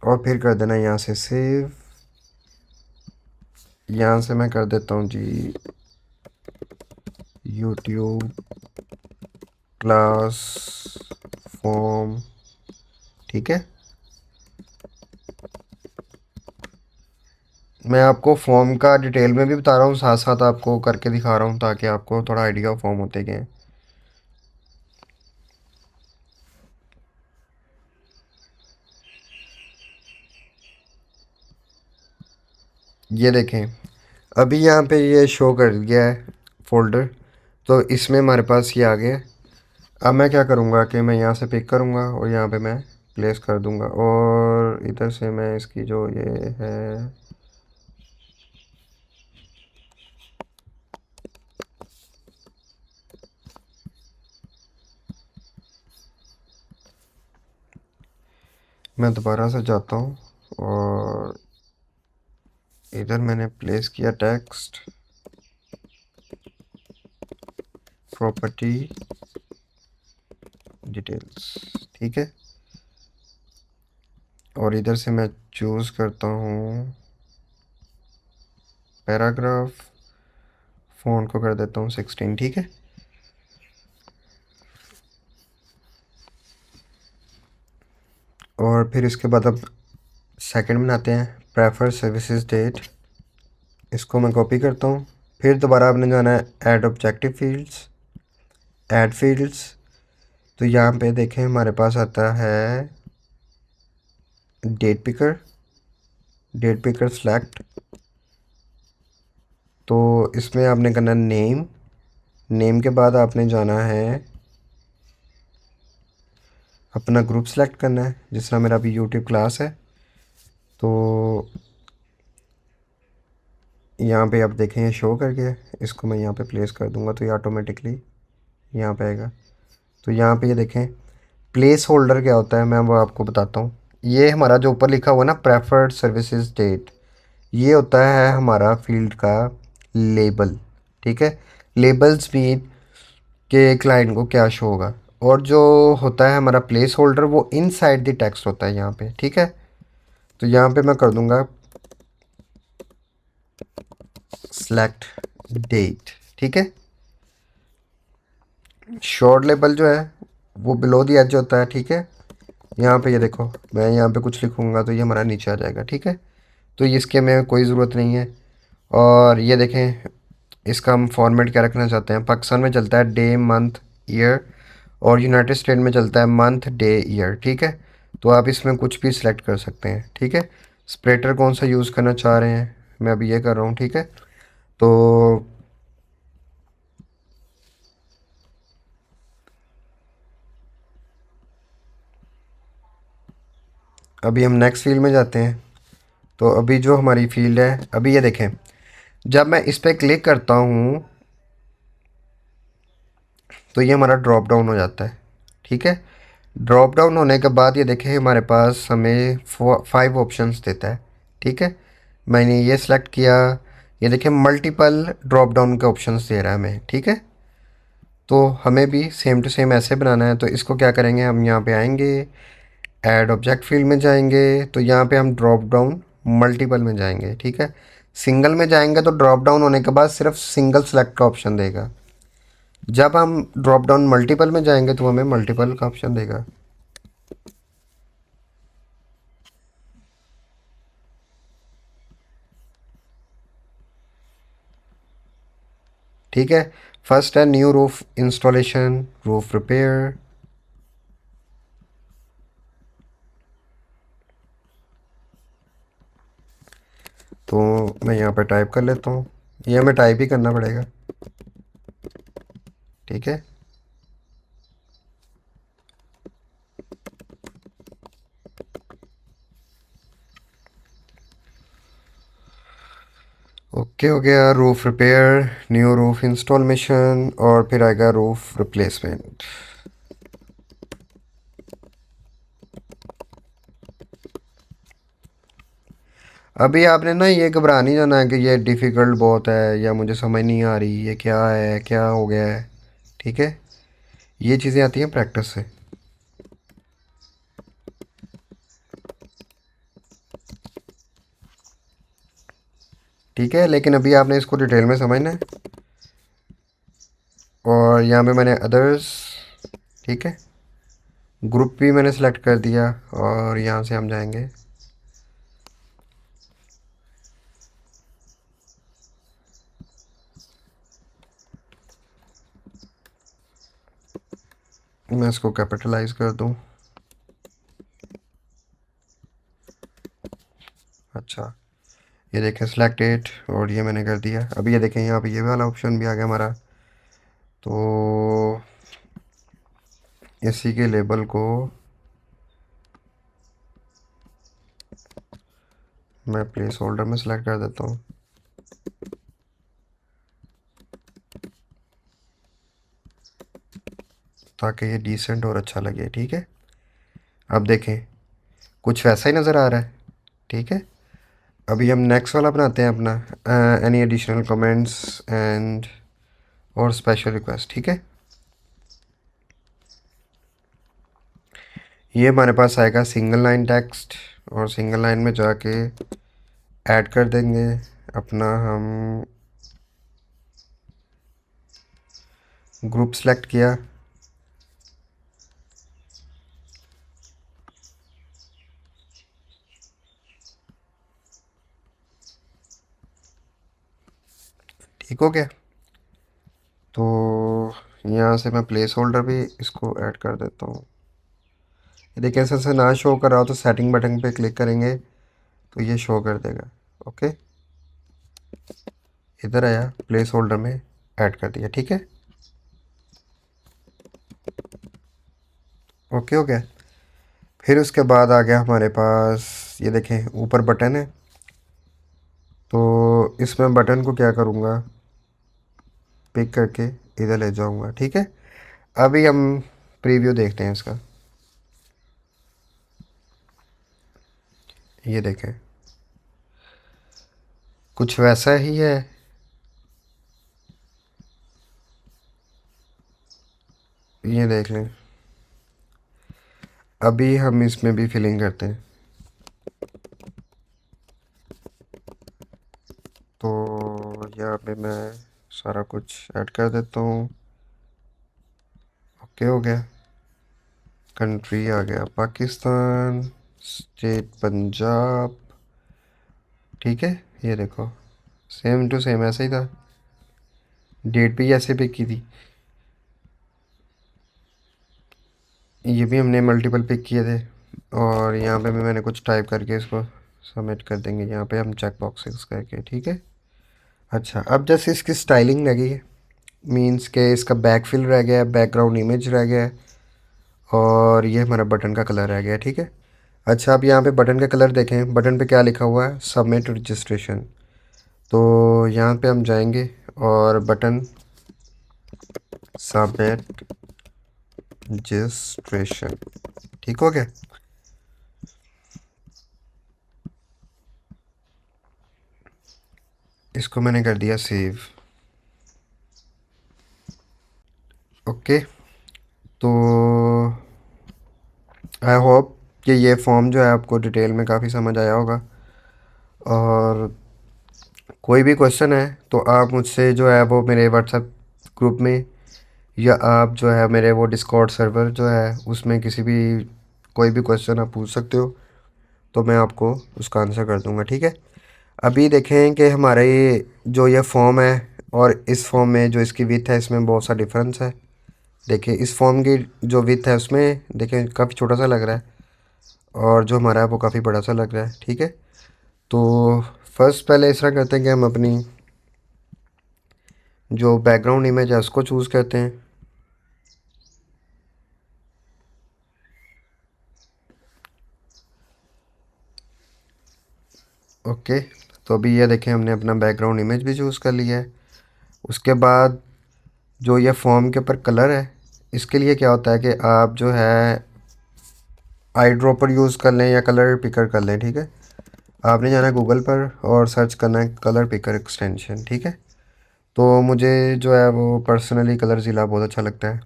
S1: और फिर कर देना है यहाँ से सेव। यहाँ से मैं कर देता हूँ जी यूट्यूब क्लास फॉर्म। ठीक है, मैं आपको फॉर्म का डिटेल में भी बता रहा हूँ, साथ साथ आपको करके दिखा रहा हूँ ताकि आपको थोड़ा आइडिया फॉर्म होते गए। ये देखें, अभी यहाँ पे ये शो कर गया है फोल्डर, तो इसमें हमारे पास ये आ गया। अब मैं क्या करूँगा कि मैं यहाँ से पिक करूँगा और यहाँ पे मैं प्लेस कर दूँगा, और इधर से मैं इसकी जो ये है, मैं दोबारा से जाता हूँ और इधर मैंने प्लेस किया टेक्स्ट प्रॉपर्टी डिटेल्स। ठीक है, और इधर से मैं चूज़ करता हूँ पैराग्राफ, फ़ॉन्ट को कर देता हूँ 16। ठीक है, और फिर इसके बाद अब सेकंड बनाते हैं, प्रेफर सर्विसेज डेट। इसको मैं कॉपी करता हूँ, फिर दोबारा आपने जाना है add objective fields, add fields. तो यहाँ पे देखें हमारे पास आता है date picker, date picker select. तो इसमें आपने करना नेम, नेम के बाद आपने जाना है अपना ग्रुप सेलेक्ट करना है, जिस तरह मेरा अभी यूट्यूब क्लास है। तो यहाँ पे आप देखें ये शो कर गया, इसको मैं यहाँ पे प्लेस कर दूँगा तो ये ऑटोमेटिकली यहाँ पे आएगा। तो यहाँ पे ये देखें प्लेस होल्डर क्या होता है, मैं वो आपको बताता हूँ। ये हमारा जो ऊपर लिखा हुआ ना प्रेफर्ड सर्विसेज डेट, ये होता है हमारा फील्ड का लेबल। ठीक है, लेबल्स मीन के क्लाइंट को क्या शो होगा, और जो होता है हमारा प्लेस होल्डर वो इनसाइड द टेक्स्ट होता है यहाँ पे। ठीक है, तो यहाँ पे मैं कर दूँगा सेलेक्ट डेट। ठीक है, शॉर्ट लेबल जो है वो बिलो दी एज होता है। ठीक है, यहाँ पे ये देखो मैं यहाँ पे कुछ लिखूँगा तो ये हमारा नीचे आ जाएगा। ठीक है, तो इसके में कोई ज़रूरत नहीं है। और ये देखें इसका हम फॉर्मेट क्या रखना चाहते हैं, पाकिस्तान में चलता है डे मंथ ईयर, और यूनाइटेड स्टेट में चलता है मंथ डे ईयर। ठीक है, तो आप इसमें कुछ भी सिलेक्ट कर सकते हैं। ठीक है, स्प्रेटर कौन सा यूज़ करना चाह रहे हैं, मैं अभी ये कर रहा हूँ। ठीक है, तो अभी हम नेक्स्ट फील्ड में जाते हैं। तो अभी जो हमारी फील्ड है, अभी ये देखें जब मैं इस पर क्लिक करता हूँ तो ये हमारा ड्रॉप डाउन हो जाता है। ठीक है, ड्रॉप डाउन होने के बाद ये देखें हमारे पास हमें 5 ऑप्शंस देता है। ठीक है, मैंने ये सिलेक्ट किया, ये देखें मल्टीपल ड्रॉप डाउन के ऑप्शंस दे रहा है हमें। ठीक है, तो हमें भी सेम टू सेम ऐसे बनाना है। तो इसको क्या करेंगे, हम यहाँ पे आएंगे, ऐड ऑब्जेक्ट फील्ड में जाएंगे, तो यहाँ पे हम ड्रॉप डाउन मल्टीपल में जाएंगे। ठीक है, सिंगल में जाएंगे तो ड्रॉप डाउन होने के बाद सिर्फ सिंगल सेलेक्ट का ऑप्शन देगा। जब हम ड्रॉप डाउन मल्टीपल में जाएंगे तो हमें मल्टीपल का ऑप्शन देगा। ठीक है, फर्स्ट है new roof installation, roof repair. तो मैं यहाँ पे टाइप कर लेता हूँ, ये हमें टाइप ही करना पड़ेगा। ठीक है, ओके हो गया, roof repair, new roof installation, और फिर आएगा रूफ रिप्लेसमेंट। अभी आपने ना ये घबरा नहीं जाना कि ये डिफ़िकल्ट बहुत है या मुझे समझ नहीं आ रही ये क्या है क्या हो गया है। ठीक है, ये चीज़ें आती हैं प्रैक्टिस से। ठीक है, लेकिन अभी आपने इसको डिटेल में समझना है। और यहाँ पे मैंने अदर्स, ठीक है, ग्रुप भी मैंने सेलेक्ट कर दिया। और यहाँ से हम जाएंगे, मैं इसको कैपिटलाइज कर दूँ। अच्छा, ये देखें सिलेक्टेड, और ये मैंने कर दिया। अभी ये देखें यहाँ पे ये वाला ऑप्शन भी आ गया हमारा। तो इसी के लेबल को मैं प्लेस होल्डर में सेलेक्ट कर देता हूँ। ताकि ये डिसेंट और अच्छा लगे। ठीक है, अब देखें कुछ वैसा ही नज़र आ रहा है। ठीक है, अभी हम नेक्स्ट वाला बनाते हैं अपना, एनी एडिशनल कमेंट्स एंड और स्पेशल रिक्वेस्ट। ठीक है, ये हमारे पास आएगा सिंगल लाइन टेक्स्ट, और सिंगल लाइन में जाके ऐड कर देंगे अपना हम ग्रुप सेलेक्ट किया। ठीक हो गया, तो यहाँ से मैं प्लेस होल्डर भी इसको ऐड कर देता हूँ। ये देखिए ऐसे ऐसे ना शो कर रहा हो तो सेटिंग बटन पे क्लिक करेंगे तो ये शो कर देगा। ओके, इधर आया, प्लेस होल्डर में ऐड कर दिया। ठीक है, ओके हो गया। फिर उसके बाद आ गया हमारे पास, ये देखें ऊपर बटन है, तो इसमें बटन को क्या करूँगा, पिक करके इधर ले जाऊँगा। ठीक है, अभी हम प्रीव्यू देखते हैं इसका। ये देखें कुछ वैसा ही है। ये देख लें, अभी हम इसमें भी फिलिंग करते हैं। तो यहाँ पे मैं सारा कुछ ऐड कर देता हूँ। ओके हो गया, कंट्री आ गया पाकिस्तान, स्टेट पंजाब। ठीक है, ये देखो सेम टू सेम ऐसा ही था, डेट भी ऐसे पिक की थी। ये भी हमने मल्टीपल पिक किए थे। और यहाँ पे भी मैंने कुछ टाइप करके इसको सबमिट कर देंगे यहाँ पे हम चेक बॉक्सेस करके। ठीक है, अच्छा अब जैसे इसकी स्टाइलिंग लगी है, मीन्स के इसका बैक फिल रह गया है, बैकग्राउंड इमेज रह गया है, और ये हमारा बटन का कलर रह गया है। ठीक है, अच्छा अब यहाँ पे बटन का कलर देखें, बटन पे क्या लिखा हुआ है, सबमिट रजिस्ट्रेशन। तो यहाँ पे हम जाएंगे और बटन सबमिट रजिस्ट्रेशन। ठीक हो गया, इसको मैंने कर दिया सेव। ओके, तो आई होप कि ये फॉर्म जो है आपको डिटेल में काफ़ी समझ आया होगा। और कोई भी क्वेश्चन है तो आप मुझसे जो है वो मेरे व्हाट्सएप ग्रुप में, या आप जो है मेरे वो डिस्कॉर्ड सर्वर जो है उसमें किसी भी कोई भी क्वेश्चन आप पूछ सकते हो, तो मैं आपको उसका आंसर कर दूंगा। ठीक है, अभी देखें कि हमारा ये जो ये फॉर्म है और इस फॉर्म में जो इसकी विथ है इसमें बहुत सा डिफरेंस है। देखिए इस फॉर्म की जो विथ है उसमें देखें काफ़ी छोटा सा लग रहा है, और जो हमारा है वो काफ़ी बड़ा सा लग रहा है। ठीक है, तो फर्स्ट पहले इस तरह करते हैं कि हम अपनी जो बैकग्राउंड इमेज है उसको चूज़ करते हैं। ओके, तो अभी ये देखें हमने अपना बैकग्राउंड इमेज भी चूज़ कर लिया है। उसके बाद जो ये फॉर्म के ऊपर कलर है, इसके लिए क्या होता है कि आप जो है आई ड्रॉपर यूज़ कर लें या कलर पिकर कर लें। ठीक है, आपने जाना है गूगल पर और सर्च करना है कलर पिकर एक्सटेंशन, ठीक है। तो मुझे जो है वो पर्सनली कलर ज़िला बहुत अच्छा लगता है,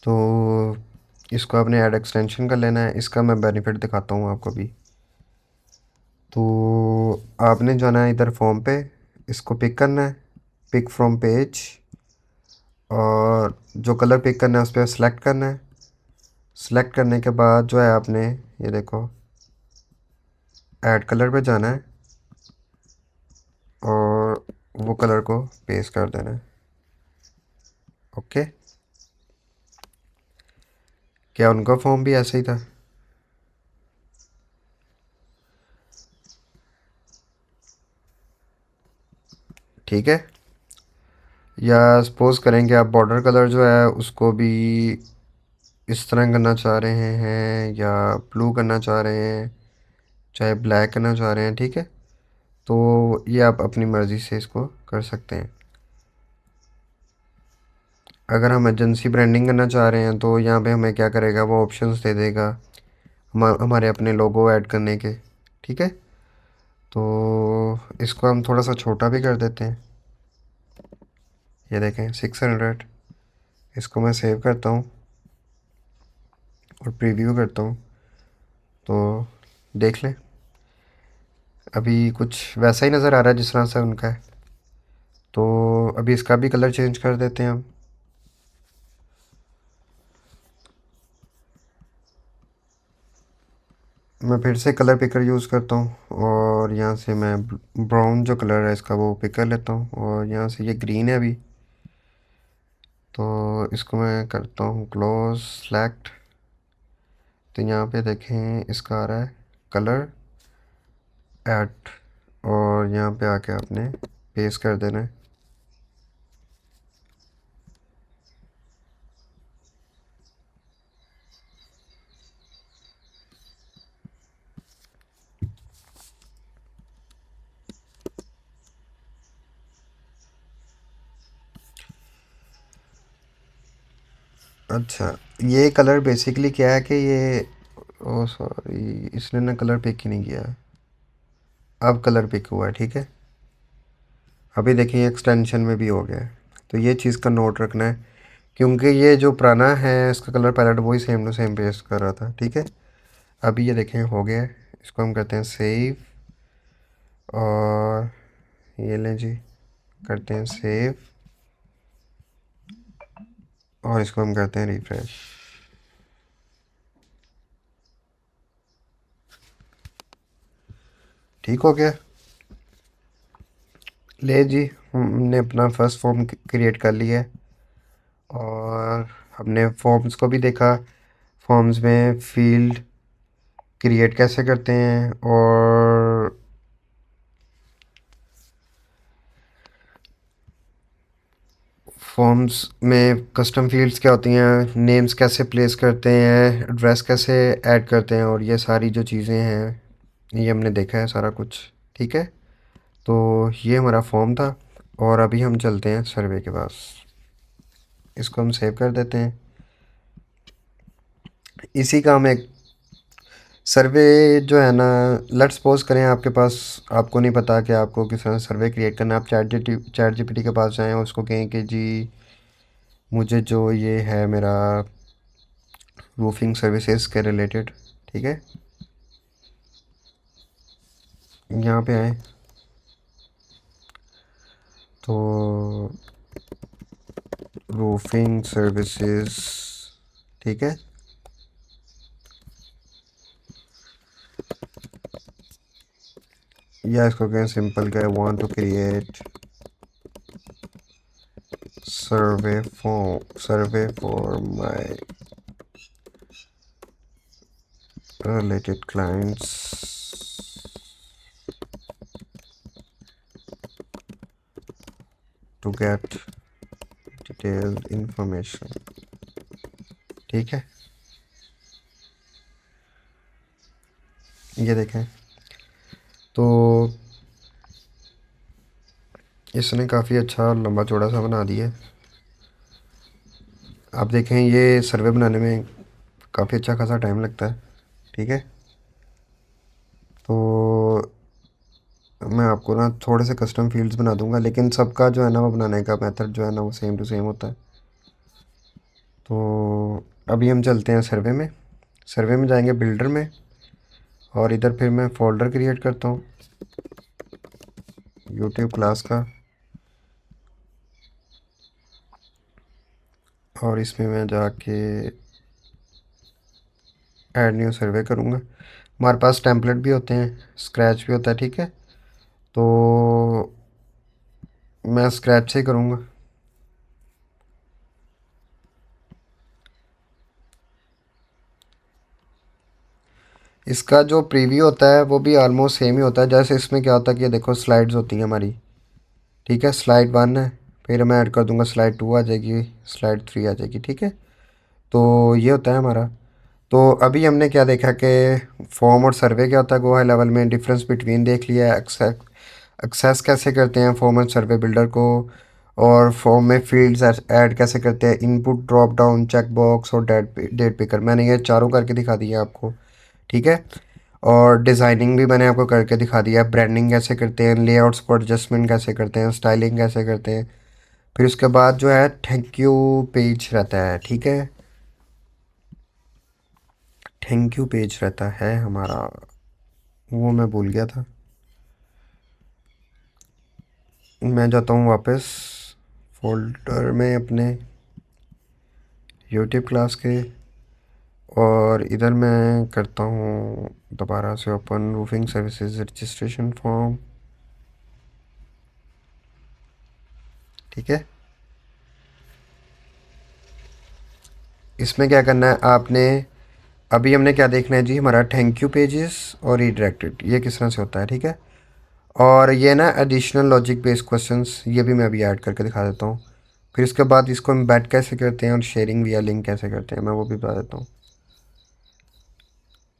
S1: तो इसको आपने ऐड एक्सटेंशन कर लेना है। इसका मैं बेनिफिट दिखाता हूँ आपको भी। तो आपने जाना है इधर फॉर्म पे, इसको पिक करना है, पिक फ्रॉम पेज, और जो कलर पिक करना है उस पर सेलेक्ट करना है। सेलेक्ट करने के बाद जो है आपने ये देखो ऐड कलर पे जाना है और वो कलर को पेस्ट कर देना है। ओके, क्या उनका फॉर्म भी ऐसे ही था? ठीक है। या सपोज़ करें कि आप बॉर्डर कलर जो है उसको भी इस तरह करना चाह रहे हैं या ब्लू करना चाह रहे हैं, चाहे ब्लैक करना चाह रहे हैं, ठीक है। तो ये आप अपनी मर्ज़ी से इसको कर सकते हैं। अगर हम एजेंसी ब्रांडिंग करना चाह रहे हैं तो यहाँ पे हमें क्या करेगा, वो ऑप्शंस दे देगा हमारे अपने लोगो ऐड करने के, ठीक है। तो इसको हम थोड़ा सा छोटा भी कर देते हैं। ये देखें 600। इसको मैं सेव करता हूँ और प्रीव्यू करता हूँ, तो देख लें अभी कुछ वैसा ही नज़र आ रहा है जिस तरह से उनका है। तो अभी इसका भी कलर चेंज कर देते हैं हम। मैं फिर से कलर पिकर यूज़ करता हूँ और यहाँ से मैं ब्राउन जो कलर है इसका वो पिक कर लेता हूँ, और यहाँ से ये ग्रीन है अभी, तो इसको मैं करता हूँ क्लोज सेलेक्ट। तो यहाँ पे देखें इसका आ रहा है कलर ऐड, और यहाँ पे आके आपने पेस्ट कर देना है। अच्छा, ये कलर बेसिकली क्या है कि ये, ओ सॉरी इसने ना कलर पिक ही नहीं किया। अब कलर पिक हुआ है, ठीक है। अभी देखिए एक्सटेंशन में भी हो गया है। तो ये चीज़ का नोट रखना है, क्योंकि ये जो पुराना है इसका कलर पैलेट वही सेम टू सेम पेस्ट कर रहा था, ठीक है। अभी ये देखें हो गया है। इसको हम करते हैं सेव, और ये लें जी, करते हैं सेव, और इसको हम करते हैं रिफ्रेश। ठीक हो गया। ले जी, हमने अपना फर्स्ट फॉर्म क्रिएट कर लिया है, और हमने फॉर्म्स को भी देखा, फॉर्म्स में फील्ड क्रिएट कैसे करते हैं, और फॉर्म्स में कस्टम फील्ड्स क्या होती हैं, नेम्स कैसे प्लेस करते हैं, एड्रेस कैसे ऐड करते हैं, और ये सारी जो चीज़ें हैं ये हमने देखा है सारा कुछ, ठीक है। तो ये हमारा फॉर्म था, और अभी हम चलते हैं सर्वे के पास। इसको हम सेव कर देते हैं। इसी का हम एक सर्वे जो है ना, लेट्स सपोज करें आपके पास, आपको नहीं पता कि आपको किस तरह सर्वे क्रिएट करना है, आप चैट जीपीटी के पास जाएं और उसको कहें कि जी मुझे जो ये है मेरा रूफिंग सर्विसेज के रिलेटेड, ठीक है। यहाँ पे आए तो रूफिंग सर्विसेज, ठीक है। या इसको कहें सिंपल क्या, want to create survey for my related clients to get detailed information, ठीक है। ये देखें तो इसने काफ़ी अच्छा लंबा चौड़ा सा बना दिया। आप देखें ये सर्वे बनाने में काफ़ी अच्छा खासा टाइम लगता है, ठीक है। तो मैं आपको ना थोड़े से कस्टम फील्ड्स बना दूंगा, लेकिन सबका जो है ना वो बनाने का मेथड जो है ना वो सेम टू सेम होता है। तो अभी हम चलते हैं सर्वे में। सर्वे में जाएंगे बिल्डर में, और इधर फिर मैं फ़ोल्डर क्रिएट करता हूँ यूट्यूब क्लास का, और इसमें मैं जाके ऐड न्यू सर्वे करूँगा। हमारे पास टेम्पलेट भी होते हैं, स्क्रैच भी होता है, ठीक है। तो मैं स्क्रैच से ही करूँगा। इसका जो प्रीव्यू होता है वो भी ऑलमोस्ट सेम ही होता है। जैसे इसमें क्या होता है कि ये देखो स्लाइड्स होती हैं हमारी, ठीक है। स्लाइड 1 है, फिर मैं ऐड कर दूंगा स्लाइड 2 आ जाएगी, स्लाइड 3 आ जाएगी, ठीक है। तो ये होता है हमारा। तो अभी हमने क्या देखा कि फॉर्म और सर्वे क्या होता है, गो हाई लेवल में डिफरेंस बिटवीन देख लिया है। एक्सेस कैसे करते हैं फॉर्म और सर्वे बिल्डर को, और फॉर्म में फील्ड्स ऐड कैसे करते हैं, input drop down check box और डेट पिकर, मैंने ये चारों करके दिखा दिया आपको, ठीक है। और डिज़ाइनिंग भी मैंने आपको करके दिखा दिया है, ब्रांडिंग कैसे करते हैं, लेआउट्स को एडजस्टमेंट कैसे करते हैं, स्टाइलिंग कैसे करते हैं। फिर उसके बाद जो है थैंक यू पेज रहता है, ठीक है। थैंक यू पेज रहता है हमारा, वो मैं भूल गया था। मैं जाता हूँ वापस फोल्डर में अपने यूट्यूब क्लास के, और इधर मैं करता हूँ दोबारा से open roofing services registration form, ठीक है। इसमें क्या करना है आपने, अभी हमने क्या देखना है जी, हमारा थैंक यू पेजेस और रीडायरेक्टेड ये किस तरह से होता है, ठीक है। और ये ना एडिशनल लॉजिक बेस्ड क्वेश्चंस, ये भी मैं अभी ऐड करके दिखा देता हूँ। फिर इसके बाद इसको हम बैट कैसे करते हैं और शेयरिंग विया लिंक कैसे करते हैं मैं वो भी बता देता हूँ।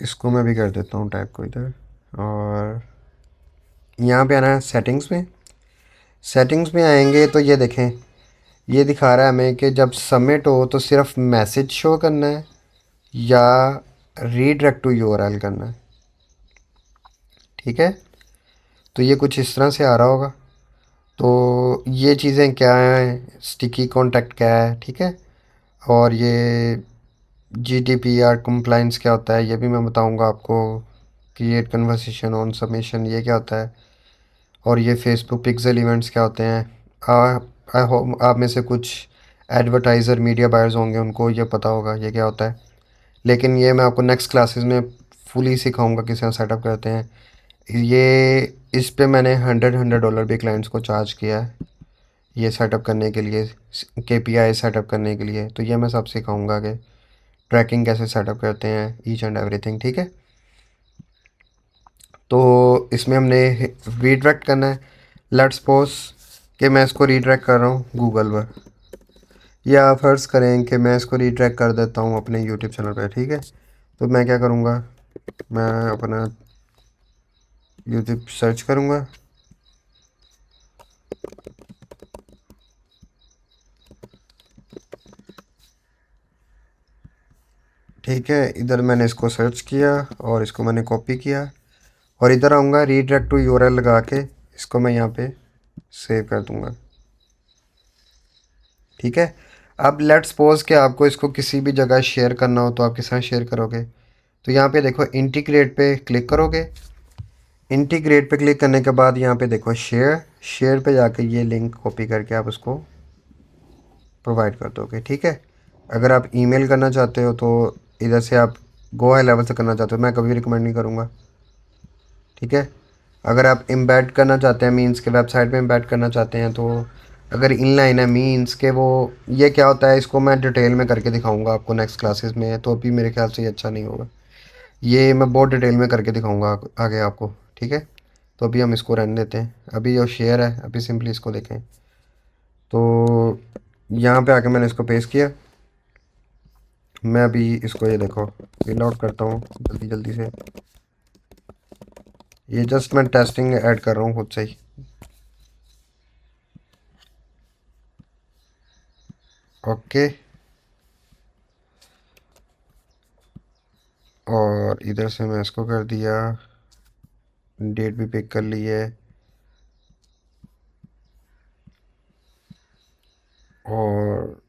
S1: इसको मैं भी कर देता हूँ टैग को इधर, और यहाँ पे आना है सेटिंग्स में। सेटिंग्स में आएंगे तो ये देखें, ये दिखा रहा है हमें कि जब सबमिट हो तो सिर्फ मैसेज शो करना है या रीडायरेक्ट टू यूआरएल करना है, ठीक है। तो ये कुछ इस तरह से आ रहा होगा। तो ये चीज़ें क्या हैं, स्टिकी कॉन्टैक्ट क्या है, ठीक है। और ये जीडीपीआर कंप्लाइंस क्या होता है ये भी मैं बताऊंगा आपको। क्रिएट कन्वर्सेशन ऑन सबमिशन ये क्या होता है, और ये फेसबुक पिक्सल इवेंट्स क्या होते हैं। आई होप आप में से कुछ एडवर्टाइज़र मीडिया बायर्स होंगे, उनको ये पता होगा ये क्या होता है। लेकिन ये मैं आपको नेक्स्ट क्लासेस में फुली सिखाऊंगा किस तरह सेटअप करते हैं ये। इस पे मैंने $100 भी क्लाइंट्स को चार्ज किया है ये सेटअप करने के लिए, केपीआई सेटअप करने के लिए। तो ये मैं सब सिखाऊंगा कि ट्रैकिंग कैसे सेटअप करते हैं, ईच एंड एवरीथिंग, ठीक है। तो इसमें हमने रीडायरेक्ट करना है। लेट्स सपोज कि मैं इसको रीडायरेक्ट कर रहा हूँ गूगल पर, या फ़र्ज़ करें कि मैं इसको रीडायरेक्ट कर देता हूँ अपने यूट्यूब चैनल पर, ठीक है। तो मैं क्या करूँगा, मैं अपना यूट्यूब सर्च करूँगा, ठीक है। इधर मैंने इसको सर्च किया और इसको मैंने कॉपी किया, और इधर आऊँगा रीडायरेक्ट टू यूआरएल लगा के इसको मैं यहाँ पे सेव कर दूँगा, ठीक है। अब लेट्स सपोज कि आपको इसको किसी भी जगह शेयर करना हो तो आप किस तरह शेयर करोगे। तो यहाँ पे देखो इंटीग्रेट पे क्लिक करोगे। इंटीग्रेट पे क्लिक करने के बाद यहाँ पे देखो शेयर, शेयर पे जाके ये लिंक कॉपी करके आप उसको प्रोवाइड कर दोगे, ठीक है। अगर आप ईमेल करना चाहते हो तो इधर से आप गो हाई लेवल से करना चाहते हो, मैं कभी रिकमेंड नहीं करूँगा, ठीक है। अगर आप एम्बेड करना चाहते हैं, मीन्स के वेबसाइट में एम्बेड करना चाहते हैं, तो अगर इनलाइन है मीन्स के वो ये क्या होता है इसको मैं डिटेल में करके दिखाऊंगा आपको नेक्स्ट क्लासेस में। तो अभी मेरे ख्याल से ये अच्छा नहीं होगा, ये मैं बहुत डिटेल में करके दिखाऊंगा आगे आपको, ठीक है। तो अभी हम इसको रहने देते हैं, अभी जो शेयर है अभी सिंपली इसको देखें। तो यहाँ पे आके मैंने इसको पेस्ट किया। मैं अभी इसको ये देखो फिल आउट करता हूँ जल्दी जल्दी से। ये जस्ट मैं टेस्टिंग ऐड कर रहा हूँ खुद से ही, ओके। और इधर से मैं इसको कर दिया डेट भी पिक कर ली है, और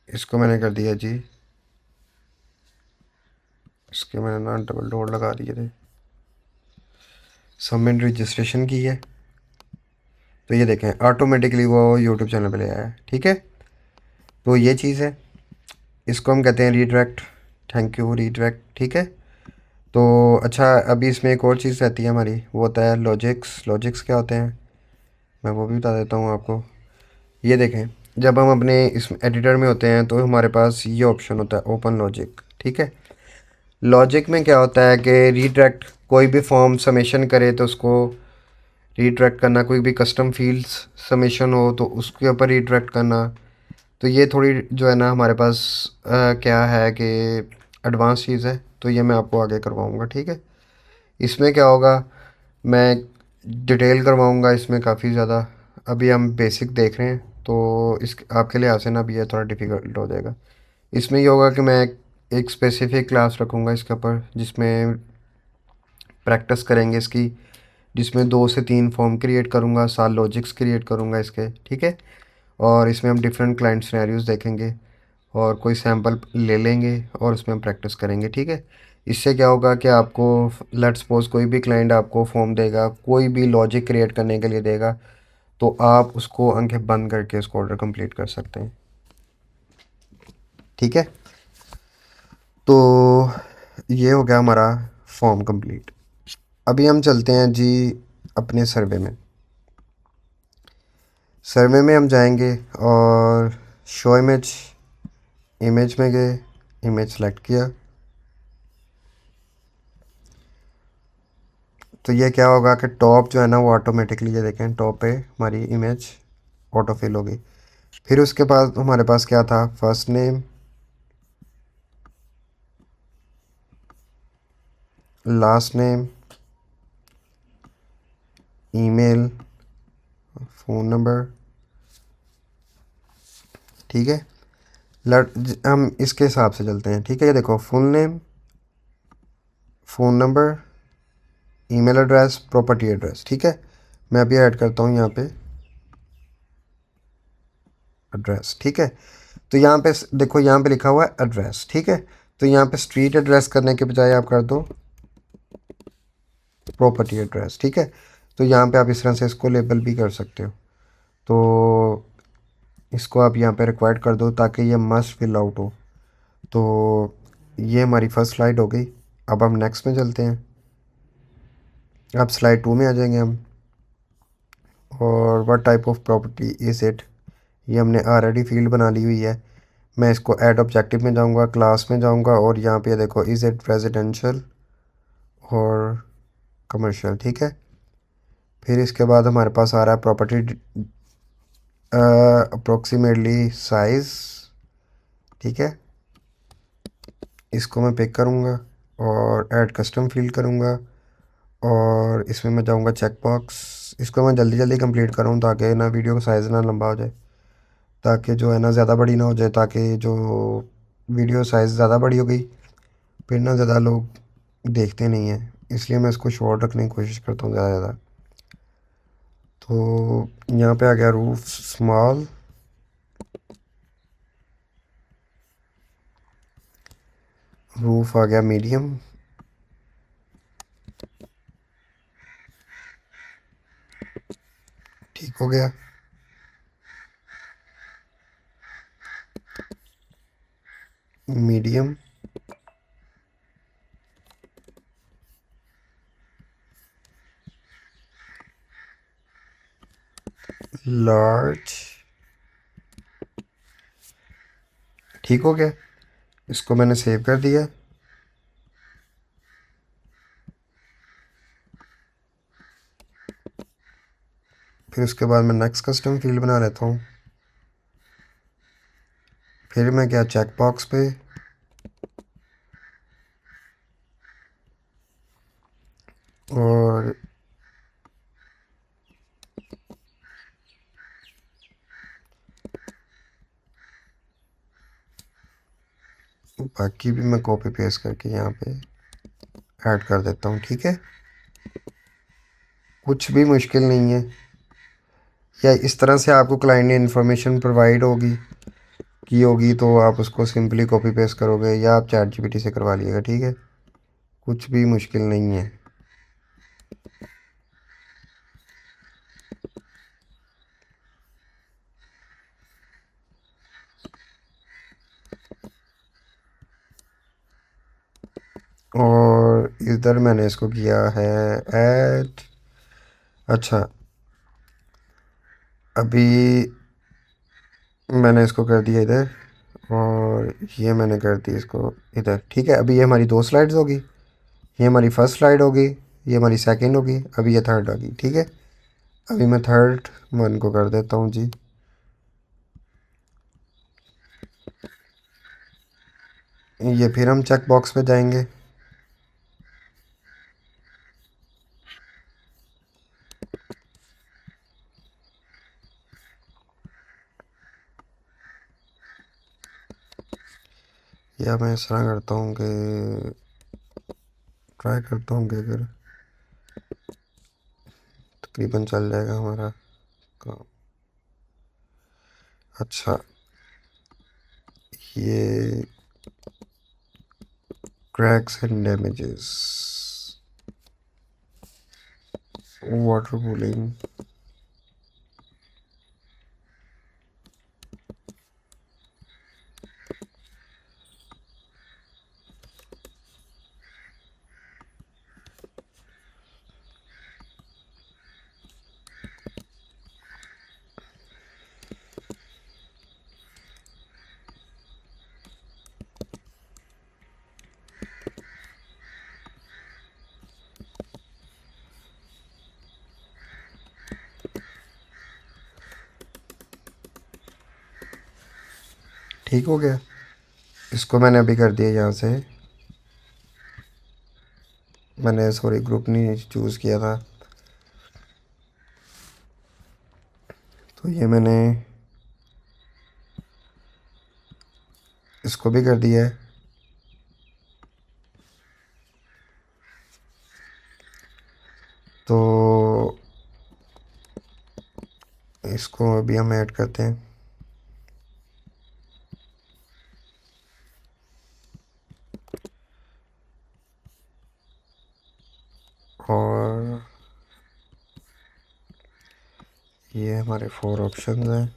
S1: इसको मैंने कर दिया जी, इसके मैंने ना डबल डोर लगा दिए थे, सबमिट रजिस्ट्रेशन की है, तो ये देखें ऑटोमेटिकली वो यूट्यूब चैनल पे ले आया है। ठीक है, तो ये चीज़ है, इसको हम कहते हैं रीडायरेक्ट। Thank you redirect. ठीक है, तो अच्छा अभी इसमें एक और चीज़ रहती है हमारी, वो होता है लॉजिक्स। लॉजिक्स क्या होते हैं मैं वो भी बता देता हूँ आपको। ये देखें, जब हम अपने इस एडिटर में होते हैं तो हमारे पास ये ऑप्शन होता है ओपन लॉजिक। ठीक है, लॉजिक में क्या होता है कि रीडायरेक्ट, कोई भी फॉर्म सबमिशन करे तो उसको रीडायरेक्ट करना, कोई भी कस्टम फील्ड्स सबमिशन हो तो उसके ऊपर रीडायरेक्ट करना। तो ये थोड़ी जो है ना हमारे पास क्या है कि एडवांस चीज़ है, तो ये मैं आपको आगे करवाऊँगा। ठीक है, इसमें क्या होगा, मैं डिटेल करवाऊँगा इसमें काफ़ी ज़्यादा। अभी हम बेसिक देख रहे हैं, तो इस आपके लिए आसान, अभी ये थोड़ा डिफ़िकल्ट हो जाएगा। इसमें ये होगा कि मैं एक स्पेसिफिक क्लास रखूँगा इसके ऊपर, जिसमें प्रैक्टिस करेंगे इसकी, जिसमें 2 से 3 फॉर्म क्रिएट करूँगा, 7 लॉजिक्स क्रिएट करूँगा इसके। ठीक है, और इसमें हम डिफरेंट क्लाइंट सिनेरियोज देखेंगे और कोई सैम्पल ले लेंगे और उसमें हम प्रैक्टिस करेंगे। ठीक है, इससे क्या होगा कि आपको, लेट्स सपोज कोई भी क्लाइंट आपको फॉर्म देगा, कोई भी लॉजिक क्रिएट करने के लिए देगा, तो आप उसको आंखें बंद करके उसको ऑर्डर कंप्लीट कर सकते हैं। ठीक है, तो ये हो गया हमारा फॉर्म कंप्लीट। अभी हम चलते हैं जी अपने सर्वे में। सर्वे में हम जाएंगे और शो इमेज, इमेज में गए, इमेज सेलेक्ट किया, तो ये क्या होगा कि टॉप जो है ना वो ऑटोमेटिकली, ये देखें टॉप पे हमारी इमेज ऑटो फिल हो गई। फिर उसके बाद हमारे पास क्या था, first name, last name, email, phone number. ठीक है, हम इसके हिसाब से चलते हैं। ठीक है, ये देखो full name, phone number, email address, property address. ठीक है, मैं अभी ऐड करता हूँ यहाँ पे एड्रेस। ठीक है, तो यहाँ पे देखो, यहाँ पे लिखा हुआ है एड्रेस। ठीक है, तो यहाँ पे स्ट्रीट एड्रेस करने के बजाय आप कर दो प्रॉपर्टी एड्रेस। ठीक है, तो यहाँ पे आप इस तरह से इसको लेबल भी कर सकते हो, तो इसको आप यहाँ पे रिक्वायर्ड कर दो ताकि ये मस्ट फिल आउट हो। तो ये हमारी फर्स्ट स्लाइड हो गई। अब हम नेक्स्ट में चलते हैं, अब स्लाइड 2 में आ जाएंगे हम। और what type of property is it, ये हमने ऑलरेडी फील्ड बना ली हुई है। मैं इसको ऐड ऑब्जेक्टिव में जाऊंगा, क्लास में जाऊंगा, और यहाँ पे देखो इज़ इट रेजिडेंशियल और कमर्शियल। ठीक है, फिर इसके बाद हमारे पास आ रहा है प्रॉपर्टी अप्रोक्सीमेटली साइज़। ठीक है, इसको मैं पिक करूँगा और ऐड कस्टम फील्ड करूँगा, और इसमें मैं जाऊँगा चेक बॉक्स। इसको मैं जल्दी जल्दी कंप्लीट करूँ ताकि ना वीडियो का साइज़ ना लंबा हो जाए, ताकि जो है ना ज़्यादा बड़ी ना हो जाए, ताकि जो वीडियो साइज़ ज़्यादा बड़ी हो गई फिर ना ज़्यादा लोग देखते नहीं हैं, इसलिए मैं इसको शॉर्ट रखने की कोशिश करता हूँ ज़्यादा ज़्यादा। तो यहाँ पे आ गया रूफ स्मॉल, रूफ आ गया मीडियम, ठीक हो गया। मीडियम, लार्ज, ठीक हो गया। इसको मैंने सेव कर दिया। फिर उसके बाद मैं नेक्स्ट कस्टम फील्ड बना लेता हूँ। फिर मैं गया चेक बॉक्स पे, और बाकी भी मैं कॉपी पेस्ट करके यहाँ पे ऐड कर देता हूँ। ठीक है, कुछ भी मुश्किल नहीं है। या इस तरह से आपको क्लाइंट ने इन्फॉर्मेशन प्रोवाइड होगी की होगी तो आप उसको सिंपली कॉपी पेस्ट करोगे या आप चैट जीपीटी से करवा लीजिएगा, ठीक है। कुछ भी मुश्किल नहीं है। और इधर मैंने इसको किया है ऐड। अच्छा, अभी मैंने इसको कर दिया इधर, और ये मैंने कर दी इसको इधर, ठीक है। अभी ये हमारी दो स्लाइड्स होगी। ये हमारी फर्स्ट स्लाइड होगी, ये हमारी सेकंड होगी, अभी ये थर्ड होगी, ठीक है। अभी मैं थर्ड वन को कर देता हूँ जी। ये फिर हम चेक बॉक्स पे जाएंगे। या मैं इस तरह करता हूँ कि ट्राई करता हूँ कि अगर तकरीबन चल जाएगा हमारा काम। अच्छा, ये cracks and damages, water cooling. ठीक हो गया। इसको मैंने अभी कर दिया यहाँ से। मैंने सॉरी ग्रुप नहीं चूज़ किया था, तो ये मैंने इसको भी कर दिया है। तो इसको अभी हम ऐड करते हैं। और ये हमारे 4 ऑप्शंस हैं।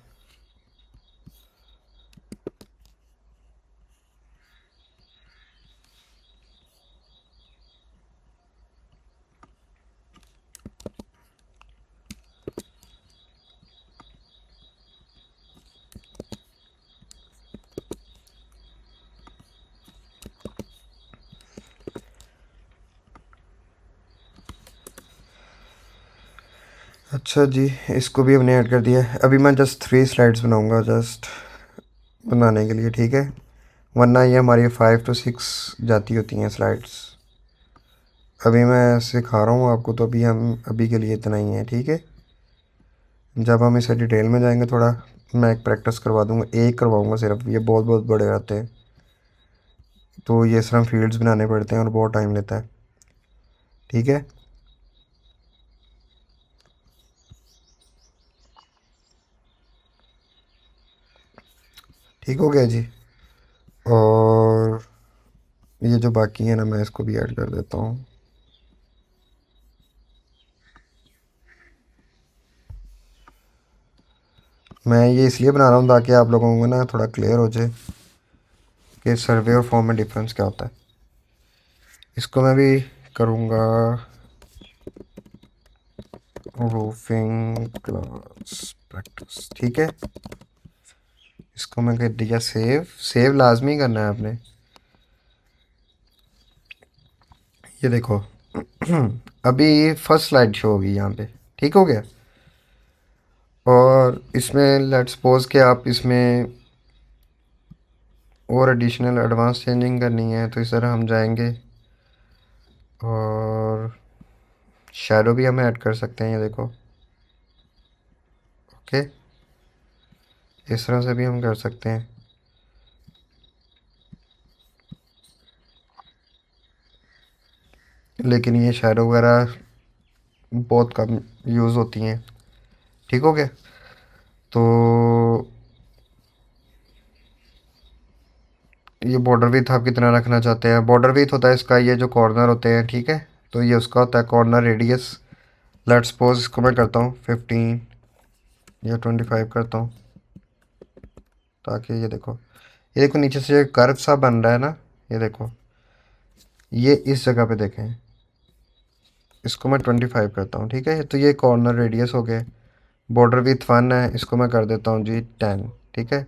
S1: अच्छा जी, इसको भी हमने ऐड कर दिया है। अभी मैं जस्ट 3 स्लाइड्स बनाऊंगा जस्ट बनाने के लिए, ठीक है। वरना ये हमारी 5 to 6 जाती होती हैं स्लाइड्स। अभी मैं सिखा रहा हूँ आपको, तो अभी हम अभी के लिए इतना ही है, ठीक है। जब हम इसे डिटेल में जाएंगे थोड़ा, मैं एक प्रैक्टिस करवा दूंगा, एक करवाऊंगा सिर्फ। ये बहुत बहुत बड़े आते हैं, तो ये सिर्फ फील्ड्स बनाने पड़ते हैं और बहुत टाइम लेता है, ठीक है। ठीक हो गया जी। और ये जो बाकी है ना, मैं इसको भी ऐड कर देता हूँ। मैं ये इसलिए बना रहा हूँ ताकि आप लोगों को ना थोड़ा क्लियर हो जाए कि सर्वे और फॉर्म में डिफरेंस क्या होता है। इसको मैं भी करूँगा रूफिंग क्लास प्रैक्टिस, ठीक है। इसको मैं कर दिया सेव। सेव लाजमी करना है आपने। ये देखो अभी फर्स्ट स्लाइड शो होगी यहाँ पे, ठीक हो गया। और इसमें लेट्स सपोज कि आप इसमें और एडिशनल एडवांस चेंजिंग करनी है, तो इस तरह हम जाएंगे और शैडो भी हम ऐड कर सकते हैं, ये देखो। ओके, इस तरह से भी हम कर सकते हैं। लेकिन ये शैडो वगैरह बहुत कम यूज़ होती हैं। ठीक हो गया। तो ये बॉर्डर विथ आप कितना रखना चाहते हैं। बॉर्डर विथ होता है इसका ये जो कॉर्नर होते हैं, ठीक है, तो ये उसका होता है कॉर्नर रेडियस। लेट्स सपोज इसको मैं करता हूँ 15 या 25 करता हूँ, ताकि ये देखो नीचे से कर्व सा बन रहा है ना, ये देखो, ये इस जगह पे देखें, इसको मैं 25 करता हूँ, ठीक है। तो ये कॉर्नर रेडियस हो गए। बॉर्डर विथ 1 है, इसको मैं कर देता हूँ जी 10, ठीक है।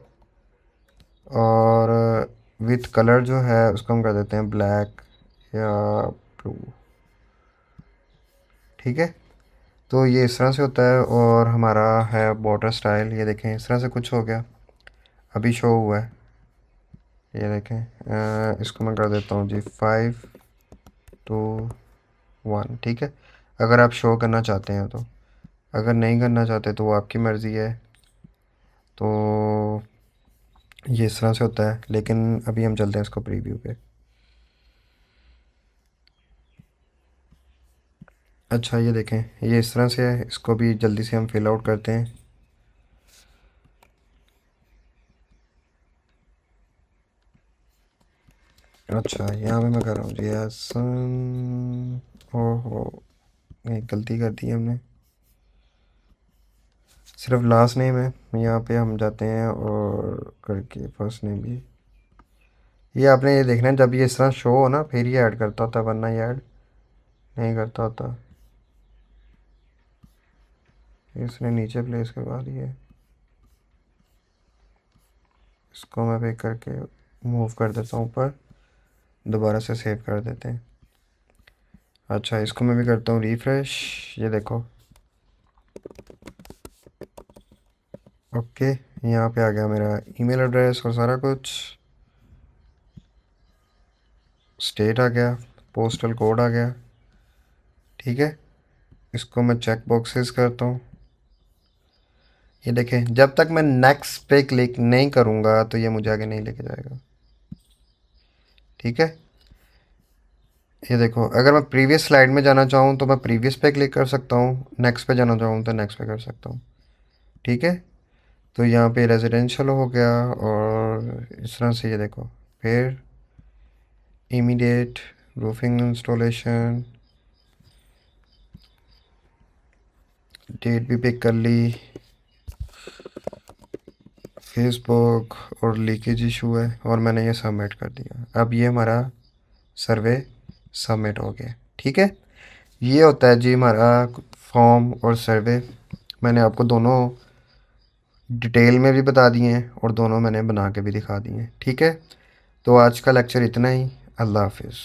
S1: और विथ कलर जो है उसको हम कर देते हैं ब्लैक या ब्लू, ठीक है। तो ये इस तरह से होता है। और हमारा है बॉर्डर स्टाइल, ये देखें इस तरह से कुछ हो गया, अभी शो हुआ है, ये देखें। इसको मैं कर देता हूँ जी 5, 2, 1, ठीक है। अगर आप शो करना चाहते हैं तो, अगर नहीं करना चाहते तो वो आपकी मर्ज़ी है। तो ये इस तरह से होता है, लेकिन अभी हम चलते हैं इसको प्रीव्यू पे। अच्छा ये देखें, ये इस तरह से है, इसको भी जल्दी से हम फिल आउट करते हैं। अच्छा यहाँ पे मैं कर रहा हूँ जी ओहो, एक गलती कर दी हमने, सिर्फ लास्ट नेम है। यहाँ पे हम जाते हैं और करके फर्स्ट नेम भी, ये आपने ये देखना है, जब ये इस तरह शो हो ना फिर ये ऐड करता होता है, वरना ये ऐड नहीं करता होता। इसने नीचे प्लेस करवा दी है, इसको मैं पिक करके मूव कर देता हूँ ऊपर, दोबारा से सेव कर देते हैं। अच्छा इसको मैं भी करता हूँ रिफ्रेश, ये देखो, ओके, यहाँ पे आ गया मेरा ईमेल एड्रेस और सारा कुछ, स्टेट आ गया, पोस्टल कोड आ गया, ठीक है। इसको मैं चेक बॉक्सेस करता हूँ, ये देखें, जब तक मैं नेक्स्ट पे क्लिक नहीं करूँगा तो ये मुझे आगे नहीं लेके जाएगा, ठीक है। ये देखो, अगर मैं प्रीवियस स्लाइड में जाना चाहूँ तो मैं प्रीवियस पे क्लिक कर सकता हूँ, नेक्स्ट पे जाना चाहूँ तो नेक्स्ट पे कर सकता हूँ, ठीक है। तो यहाँ पे रेजिडेंशियल हो गया, और इस तरह से ये देखो, फिर इमीडिएट रूफिंग इंस्टॉलेशन, डेट भी पिक कर ली, फेसबुक, और लीकेज इशू है, और मैंने ये सबमिट कर दिया। अब ये हमारा सर्वे सबमिट हो गया, ठीक है। ये होता है जी हमारा फॉर्म और सर्वे। मैंने आपको दोनों डिटेल में भी बता दिए हैं और दोनों मैंने बना के भी दिखा दिए हैं, ठीक है। तो आज का लेक्चर इतना ही। अल्लाह हाफिज़।